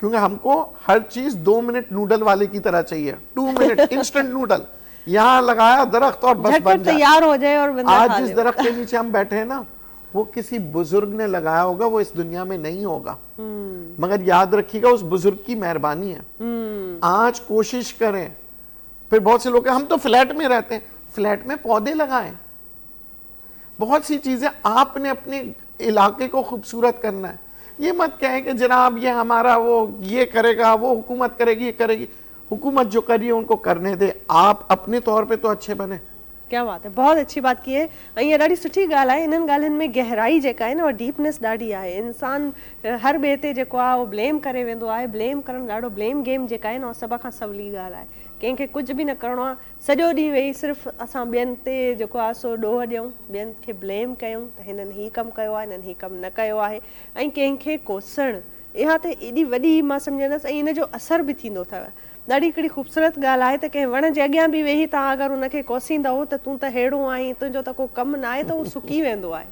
क्योंकि हमको हर चीज 2 मिनट नूडल वाले की तरह चाहिए, 2 मिनट इंस्टेंट नूडल, यहाँ लगाया दरख्त और बस बन जाए, तैयार हो जाए और बंदा खा आज जिस ले। दरख्त के नीचे हम बैठे हैं ना, वो किसी बुजुर्ग ने लगाया होगा, वो इस दुनिया में नहीं होगा, मगर याद रखिएगा उस बुजुर्ग की मेहरबानी है। आज कोशिश करें। फिर बहुत से लोग हम तो फ्लैट में रहते हैं, फ्लैट में पौधे लगाएं। बहुत सी चीजें आपने अपने इलाके को खूबसूरत करना है। ये मत कहें कि जनाब ये हमारा वो ये करेगा, वो हुकूमत करेगी, ये करेगी। हुकूमत जो करिए उनको करने दे, आप अपने तौर पे तो अच्छे बने। क्या बात है, बहुत अच्छी बात की है। ऐं ॾाढी सुठी ॻाल्हि आहे। इन्हनि ॻाल्हियुनि में गहराई जेका आहे न, और डीपनेस ॾाढी आहे। इंसान हर ॿिए ते जेको आहे उहो ब्लेम करे वेंदो आहे। ब्लेम करणु ॾाढो, ब्लेम गेम जेका आहे न, उहा सभ खां सवली ॻाल्हि आहे। कंहिंखे कुझु बि न करिणो आहे, सॼो ॾींहुं वेही सिर्फ़ु असां ॿियनि ते जेको आहे सो ॾोह ॾियूं, ॿियनि खे ब्लेम कयूं त हिननि हीउ कमु कयो आहे, हिननि हीउ कमु न कयो आहे, ऐं कंहिंखे कोसणु, इहा त एॾी वॾी मां सम्झंदसि। ऐं इन जो असर बि थींदो अथव। ॾाढी हिकिड़ी ख़ूबसूरत ॻाल्हि आहे त कंहिं वण जे अॻियां बि वेही तव्हां अगरि उनखे कोसींदव त तूं त अहिड़ो आहीं, तुंहिंजो त को कमु न आहे, त उहो सुकी वेंदो आहे।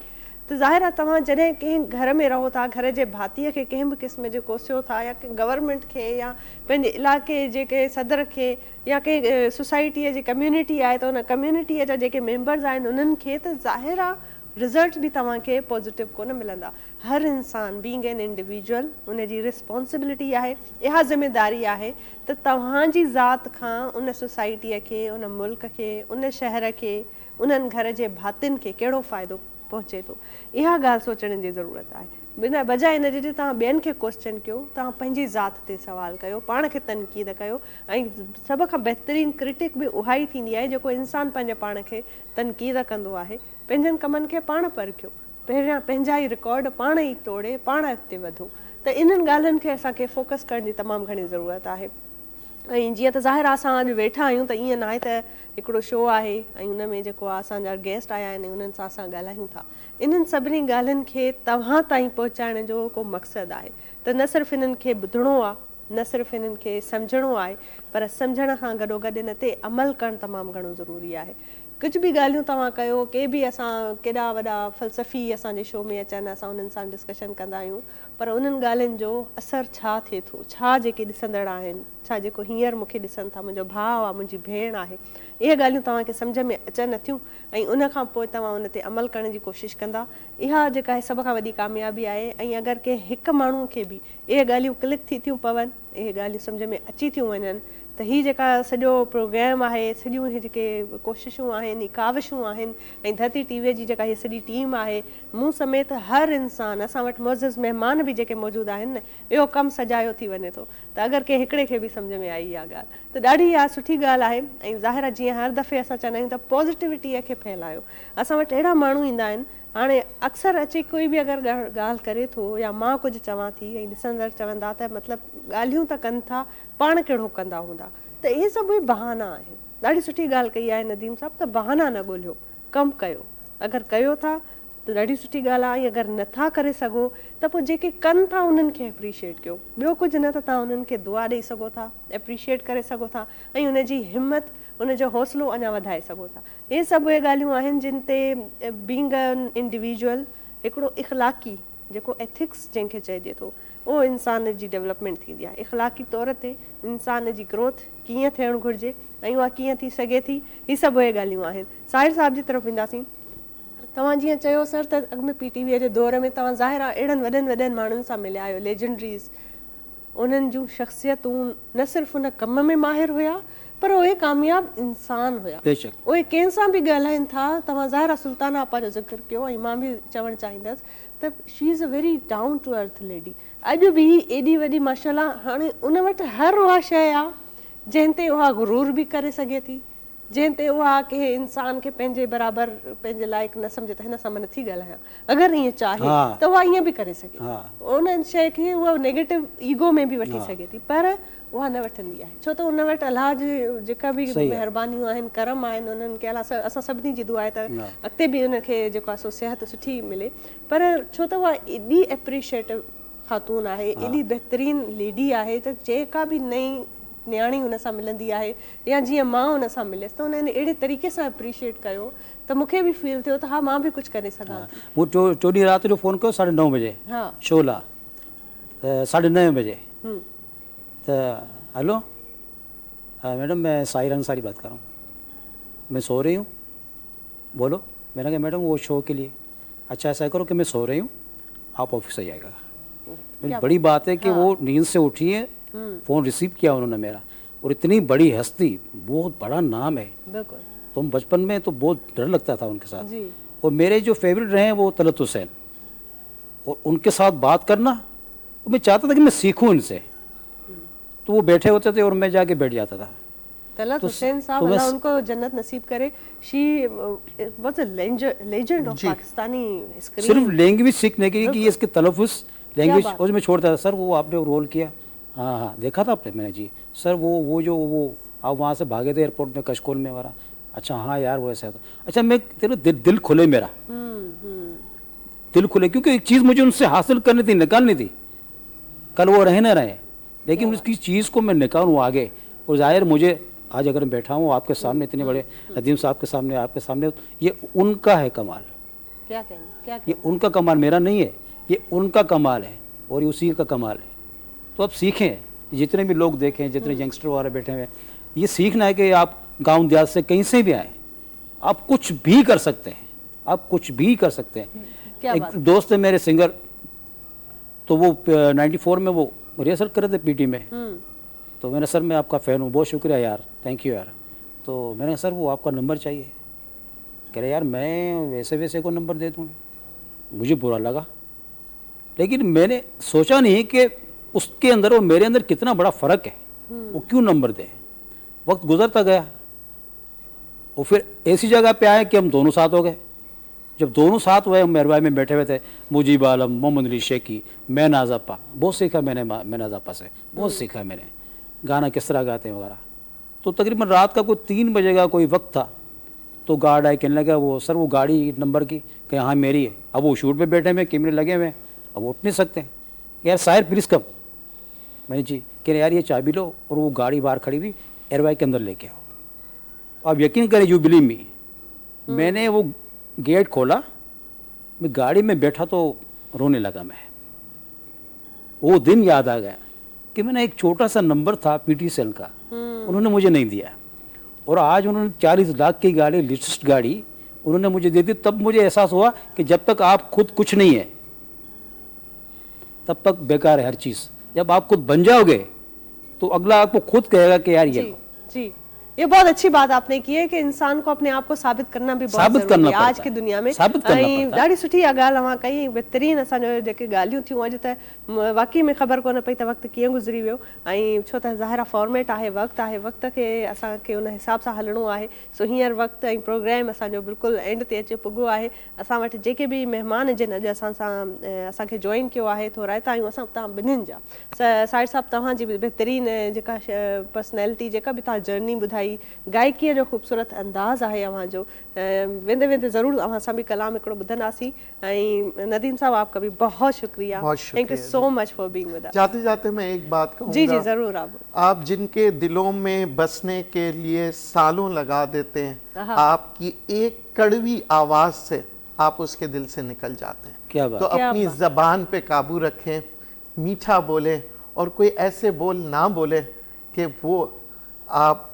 त ज़ाहिर आहे तव्हां जॾहिं कंहिं घर में रहो था, घर जे भातीअ खे कंहिं बि क़िस्म जो कोसियो था, या कंहिं गवर्नमेंट खे, या पंहिंजे इलाइक़े जे कंहिं सदर खे, या कंहिं सोसाइटीअ जी कम्यूनिटी आहे त उन कम्यूनिटीअ जा जेके मेंबर्स आहिनि उन्हनि खे, त ज़ाहिर आहे रिज़ल्ट बि तव्हांखे पॉज़िटिव कोन मिलंदा। हर इंसान बीइंग एन इंडिविजुअल, उनजी रिस्पॉन्सिबिलिटी आहे, इहा ज़िमेदारी आहे त तव्हांजी ज़ात खां उन सोसाइटीअ खे, उन मुल्क खे, उन शहर खे, उन्हनि घर जे भातियुनि खे कहिड़ो फ़ाइदो पहुचे थो, इहा ॻाल्हि सोचण जी ज़रूरत आहे। बिना बजाए इन जे तव्हां ॿियनि खे क्वेश्चन कयो, तव्हां पंहिंजी ज़ात ते सवाल कयो, पाण खे तनक़ीद कयो। ऐं सभ खां बहितरीनु क्रिटिक बि उहा ई थींदी आहे जेको इंसान पंहिंजे पाण खे तनक़ीद कंदो आहे। पंहिंजनि कमनि खे पाण परखियो, पहिरियां पंहिंजा ई रिकॉर्ड पाण ई तोड़े पाण अॻिते वधो। त इन्हनि ॻाल्हियुनि खे असांखे फोकस करण जी तमामु घणी ज़रूरत आहे। ऐं जीअं त ज़ाहिर आहे असां अॼु वेठा आहियूं त ईअं न आहे त हिकिड़ो शो आहे ऐं उन में जेको आहे असांजा गेस्ट आया आहिनि, उन्हनि सां असां ॻाल्हायूं था। इन्हनि सभिनी ॻाल्हियुनि खे तव्हां ताईं पहुचाइण जो को मक़सदु आहे त न सिर्फ़ु इन्हनि खे ॿुधणो आहे, न सिर्फ़ु इन्हनि खे सम्झणो आहे, पर सम्झण खां गॾोगॾु इन ते अमल करणु तमामु घणो ज़रूरी आहे। कुझु बि ॻाल्हियूं तव्हां कयो, के बि असां केॾा वॾा फ़लसफ़ी असांजे शो में अचनि, असां उन्हनि सां डिस्कशन कंदा आहियूं, पर उन्हनि ॻाल्हियुनि जो असरु छा थिए थो, छा जेके ॾिसंदड़ आहिनि, छा जेको हींअर मूंखे ॾिसनि था, मुंहिंजो भाउ आहे, मुंहिंजी भेण आहे, इहे ॻाल्हियूं तव्हांखे सम्झ में अचनि नथियूं ऐं उन खां पोइ तव्हां उन ते अमल करण जी कोशिशि कंदा। इहा जेका आहे सभ खां वॾी कामयाबी आहे। ऐं अगरि कंहिं हिकु माण्हूअ खे बि इहे ॻाल्हियूं क्लिक थी थियूं पवनि, इहे ॻाल्हियूं सम्झ में अची थियूं वञनि, त हीअ जेका सॼो प्रोग्राम आहे, सॼियूं इहे जेके कोशिशूं आहिनि, काविशूं आहिनि, ऐं धरती टीवीअ जी जेका हीअ सॼी टीम आहे, मूं समेत हर इंसान, असां वटि मुअज़्ज़ज़ महिमान बि बि जेके मौजूदु आहिनि न इहो कमु सजायो थी वञे थो त अगरि कंहिं हिकिड़े खे बि सम्झ में आई इहा ॻाल्हि त ॾाढी इहा सुठी ॻाल्हि आहे। ऐं ज़ाहिर आहे जीअं हर दफ़े असां चवंदा आहियूं त पॉज़िटिविटीअ खे फैलायो। असां वटि अहिड़ा माण्हू ईंदा आहिनि, हाणे अक्सर अची कोई बि अगरि ॻाल्हि करे थो या मां कुझु चवां थी ऐं ॾिसंदड़ चवंदा त मतिलबु ॻाल्हियूं त कनि था, पाण कहिड़ो कंदा हूंदा, त इहे सभु बहाना आहिनि। ॾाढी सुठी ॻाल्हि कई आहे नदीम साहब त बहाना न ॻोल्हियो, कमु कयो। अगरि कयो था त ॾाढी सुठी ॻाल्हि आहे। ऐं अगरि नथा करे सघो त पोइ जेके कनि था उन्हनि खे एप्रिशिएट कयो। ॿियो कुझु न त तव्हां उन्हनि खे दुआ ॾेई सघो था, एप्रिशिएट करे सघो था ऐं उनजी हिमत, उनजो हौसलो अञा वधाए सघो था। इहे सभु उहे ॻाल्हियूं आहिनि जिन ते बीइंग एन इंडिविजुअल हिकिड़ो इख़लाक़ी जेको एथिक्स जंहिंखे चइजे थो उहो इंसान जी डेवलपमेंट थींदी आहे। इख़लाक़ी तौर ते इंसान जी ग्रोथ कीअं थियणु घुरिजे ऐं उहा कीअं थी सघे थी, हीअ सभु उहे ॻाल्हियूं आहिनि। साहिर साहिब जी तरफ़ ईंदासीं। तव्हां जीअं चयो सर त अॻु में PTV जे दौर में तव्हां ज़ाहिर आहे अहिड़नि वॾनि वॾनि माण्हुनि सां मिलिया आहियो, लेजेंडरीज़। उन्हनि जूं शख़्सियतूं न सिर्फ़ु उन कम में माहिर हुया पर उहे कामयाब इंसान हुया। उहे कंहिंसां बि ॻाल्हाइनि था। तव्हां ज़ाहिर सुल्ताना आपा जो ज़िक्र कयो ऐं मां बि चवणु चाहींदसि त she is a very down to earth lady. अॼु बि एॾी वॾी माशाल्लाह, हाणे उन वटि हर उहा शइ आहे जंहिं ते उहा गुरूर बि करे सघे थी, जंहिं ते उहा कंहिं इंसान खे पंहिंजे बराबरि पंहिंजे लाइक़ु न सम्झे त हिन सां मां नथी ॻाल्हायां, अगरि ईअं चाहे त उहा ईअं बि करे सघे। उन शइ खे उहा नेगेटिव ईगो में बि वठी सघे थी पर उहा न वठंदी आहे, छो त उन वटि अलाह जी जेका बि महिरबानियूं आहिनि, करम आहिनि, उन्हनि खे असां सभिनी जी दुआ आहे त अॻिते बि उनखे जेको आहे सो सिहत सुठी मिले। पर छो त उहा एॾी एप्रिशिएटिव ख़ातून आहे, एॾी बहितरीन लेडी आहे त जेका बि नई न्याणी हुन सां मिलंदी आहे या जीअं मां हुन सां मिलियसि त उन्हनि अहिड़े तरीक़े सां एप्रिशिएट कयो त मूंखे बि फील थियो त हा मां बि कुझु करे सघां थी। मूं टियों रात जो फ़ोन कयो 9:30 बजे, शोला 9:30 बजे। तो हेलो मैडम, मैं साहिर अंसारी बात कर रहा हूँ, मैं सो रही हूँ, बोलो। मैंने कहा मैडम वो शो के लिए, अच्छा ऐसा करो कि मैं सो रही हूँ, आप ऑफिस आ जाएगा। बड़ी बात है कि वो नींद से उठी है, फ़ोन रिसीव किया उन्होंने मेरा, और इतनी बड़ी हस्ती, बहुत बड़ा नाम है। तो बचपन में तो बहुत डर लगता था उनके साथ। और मेरे जो फेवरेट रहे हैं वो तलत हुसैन, और उनके साथ बात करना मैं चाहता था कि मैं सीखूं इनसे। तो वो बैठे होते थे और मैं जाके बैठ जाता था। तलत हुसैन साहब, अल्लाह उनको जन्नत नसीब करे। She was a legend of Pakistani screen. सिर्फ लैंग्वेज सीखने के लिए कि इसके तलफ़ुज़ लैंग्वेज, और मैं छोड़ता था। सर वो आपने रोल किया, हाँ हाँ देखा था आपने? मैंने जी सर वो जो आप वहाँ से भागे थे एयरपोर्ट में कशकोल में वाला, अच्छा हाँ यार वो ऐसा था। अच्छा मैं तेरे दिल खुले, मेरा दिल खुले, क्योंकि एक चीज़ मुझे उनसे हासिल करनी थी, निकालनी थी। कल वो रहे ना रहे, लेकिन उसकी चीज़ को मैं निकालूँ आगे। और जाहिर मुझे आज अगर मैं बैठा हूँ आपके सामने, इतने बड़े नदीम साहब के सामने, आपके सामने, ये उनका है कमाल। क्या कहना? ये उनका कमाल, मेरा नहीं है, ये उनका कमाल है और उसी का कमाल है। तो आप सीखें, जितने भी लोग देखें, जितने यंगस्टर वाले बैठे हुए, ये सीखना है कि आप गांव देहात से कहीं से भी आए, आप कुछ भी कर सकते हैं, आप कुछ भी कर सकते हैं। एक दोस्त है मेरे सिंगर, तो वो 94 में वो रिहर्सल कर रहे थे पीटी में। तो मैंने सर मैं आपका फ़ैन हूँ, बहुत शुक्रिया यार, थैंक यू यार। तो मैंने सर वो आपका नंबर चाहिए। कह रहे यार मैं वैसे को नंबर दे दूँगा। मुझे बुरा लगा, लेकिन मैंने सोचा नहीं कि उसके अंदर और मेरे अंदर कितना बड़ा फ़र्क है, वो क्यों नंबर दे। वक्त गुजरता गया और फिर ऐसी जगह पे आए कि हम दोनों साथ हो गए। जब दोनों साथ हुए, हम मेहरबाई में बैठे हुए थे, मुजीब आलम, मोहम्मद अली शेखी, मैं नाज़ापा, बहुत सीखा मैंने मैं नाज़ापा से, बहुत सीखा मैंने गाना किस तरह गाते हैं वगैरह। तो तकरीबन रात का कोई 3 बजे का कोई वक्त था, तो गार्ड आए, कहने लगा वो सर वो गाड़ी नंबर की, कि हाँ मेरी है। अब वो शूट पे बैठे हुए, कैमरे लगे हुए, अब उठ नहीं सकते। यार साहिर प्लीज़ कब? मैंने जी, कह रहे यार ये चाबी लो और वो गाड़ी बाहर खड़ी हुई एयरवाई के अंदर लेके आओ। अब यकीन करें, यू बिलीव मी, मैंने वो गेट खोला, मैं गाड़ी में बैठा तो रोने लगा। मैं वो दिन याद आ गया कि मैंने एक छोटा सा नंबर था पीटी सेल का, उन्होंने मुझे नहीं दिया, और आज उन्होंने 40 लाख की गाड़ी, लेटेस्ट गाड़ी उन्होंने मुझे दे दी। तब मुझे एहसास हुआ कि जब तक आप खुद कुछ नहीं है तब तक बेकार है हर चीज़। जब आप खुद बन जाओगे तो अगला आपको खुद कहेगा कि यार ये जी ये बहुत अच्छी बात आपने की है कि इंसान को अपने आप को साबित करना भी बहुत साबित ज़रूरी करना है आज पड़ता की है। दुनिया में। साबित करना ऐं पड़ता है। ॾाढी सुठी इहा ॻाल्हि अवां कई, बहितरीनु असांजो जेके ॻाल्हियूं थियूं अॼु त वाक़ई में ख़बर कोन पई त वक़्तु कीअं गुज़री वियो, ऐं छो त ज़ाहिर फॉर्मेट आहे, वक़्तु खे असांखे उन हिसाब सां हलणो आहे। सो हींअर वक़्तु ऐं प्रोग्राम असांजो बिल्कुलु एंड ते अचे पुॻो आहे। असां वटि जेके बि महिमान जिन अॼु असां सां असांखे जॉइन कयो आहे, थो रायता आहियूं असां तव्हां ॿिन्हिनि जा। साहिर साहिबु तव्हांजी बि बहितरीनु जेका पर्सनैलिटी, जेका बि तव्हां जर्नी ॿुधाई, गायकीअ जो ख़ूबसूरत अंदाज़ आहे अव्हां जो, वेंदे वेंदे ज़रूरु अव्हां सां बि कलाम हिकिड़ो ॿुधंदासीं। ऐं नदीम साहब आपका भी बहुत शुक्रिया, thank you so much for being with us. जाते जाते मैं एक बात कहूँगा, जी जी ज़रूर। आप जिनके दिलों में बसने के लिए सालों लगा देते हैं, आपकी एक कड़वी आवाज से आप उसके दिल से निकल जाते हैं। क्या बात। तो अपनी जबान पे काबू रखें, मीठा बोले, और कोई ऐसे बोल ना बोले कि वो आप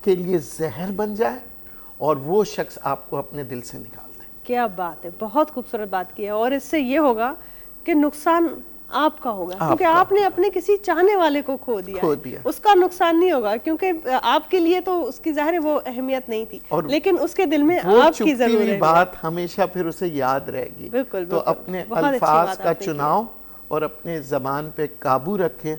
के लिए जहर बन जाए और वो शख्स आपको अपने दिल से निकाल दे। क्या बात है, बहुत खूबसूरत बात की है। और इससे ये होगा कि नुकसान आपका होगा, क्योंकि आपने अपने किसी चाहने वाले को खो दिया। उसका नुकसान नहीं होगा, क्योंकि आपके लिए तो उसकी ज़ाहिर वो अहमियत नहीं थी, लेकिन उसके दिल में आपकी जरूर है। बात हमेशा फिर उसे याद रहेगी। बिल्कुल, तो अपने अल्फाज का चुनाव और अपने जबान पे काबू रखें,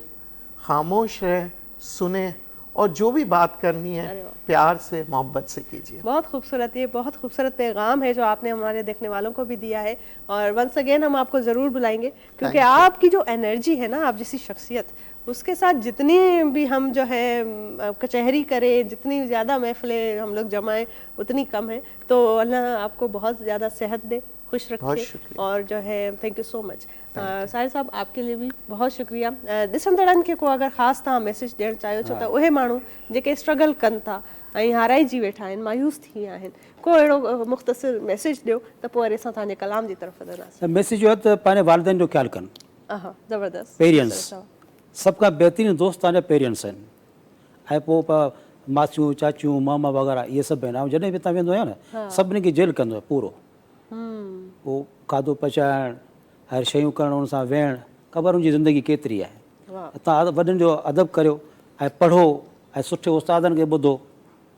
खामोश रहे, सुने, और जो भी बात करनी है प्यार से, मोहब्बत से कीजिए। बहुत खूबसूरत, ये बहुत खूबसूरत पैगाम है जो आपने हमारे देखने वालों को भी दिया है। और वंस अगेन हम आपको ज़रूर बुलाएंगे, क्योंकि आपकी जो एनर्जी है ना, आप जैसी शख्सियत, उसके साथ जितनी भी हम जो है कचहरी करें, जितनी ज़्यादा महफिलें हम लोग जमाएं, उतनी कम है। तो अल्लाह आपको बहुत ज़्यादा सेहत दे, खुश रखे, और जो है thank you so much. Sahir साहब आपके लिए भी बहुत शुक्रिया। ॾिसंदड़नि खे को अगरि ख़ासि तव्हां मैसेज ॾियणु चाहियो, छो त उहे माण्हू जेके स्ट्रगल कनि था ऐं हाराइजी वेठा आहिनि, मायूस थी विया आहिनि, को अहिड़ो मुख़्तसिर मैसेज ॾियो त पोइ वरी असां तव्हांजे कलाम जी तरफ़ वधंदासीं। मैसेज जो है त पंहिंजे वालिदैन जो ख़्यालु कनि। ज़बरदस्त। पेरेंट्स सभ खां बहितरीनु दोस्त तव्हांजा पेरेंट्स आहिनि, ऐं पोइ मासियूं, चाचियूं, मामा वग़ैरह इहे सभु आहिनि। ऐं जॾहिं बि तव्हां वेंदो आहियो न, सभिनी खे जेल कंदो आहे पूरो। उहो खाधो पचाइणु, हर शयूं करणु, हुन सां वेहणु, ख़बर हुनजी ज़िंदगी केतिरी आहे। तव्हां वॾनि जो अदब करियो ऐं पढ़ो ऐं सुठे उस्तादनि खे ॿुधो,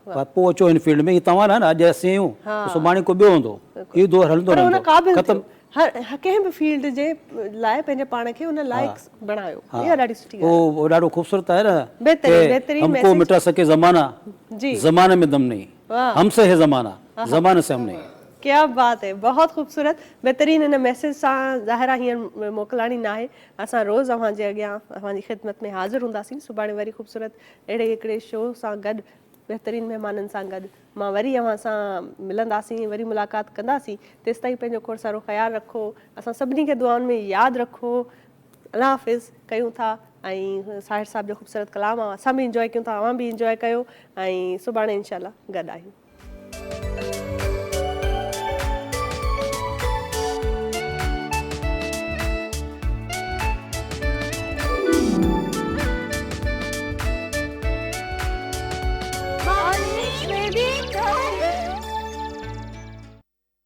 पोइ अचो हिन फील्ड में। तव्हां न अॼु असीं आहियूं, सुभाणे को ॿियो हूंदो, इहो दौर हलंदो रहंदो, ख़तमु। कंहिं बि फील्ड जे लाइ पंहिंजे पाण खे उन लाइक बणायो, इहा ॾाढी सुठी ॻाल्हि आहे। वो ॾाढो खूबसूरत है ना, बेहतरीन हमको मिटा सके ज़माना, ज़माने में दम नहीं, हमसे है ज़माना, ज़माने से हम नहीं। क्या बात है, बहुत खूबसूरत, बेहतरीन। इन मैसेज सां ज़ाहिर हींअर मोकिलाणी न आहे, असां रोज़ अव्हांजे अॻियां अव्हांजी ख़िदमत में हाज़िर हूंदासीं। सुभाणे वरी ख़ूबसूरत अहिड़े हिकिड़े शो सां गॾु, बेहतरीन महिमाननि सां गॾु मां वरी अव्हां सां मिलंदासीं, वरी मुलाक़ात कंदासीं। तेसि ताईं पंहिंजो खोड़ सारो ख़्यालु रखो, असां सभिनी खे दुआउनि में यादि रखो। अल्लाह हाफ़िज़ कयूं था। ऐं साहिर साहिब जो ख़ूबसूरत कलाम असां बि इंजॉय कयूं था, अव्हां बि इंजॉय कयो, ऐं सुभाणे इंशाल्लाह गॾु आहियूं। Baby,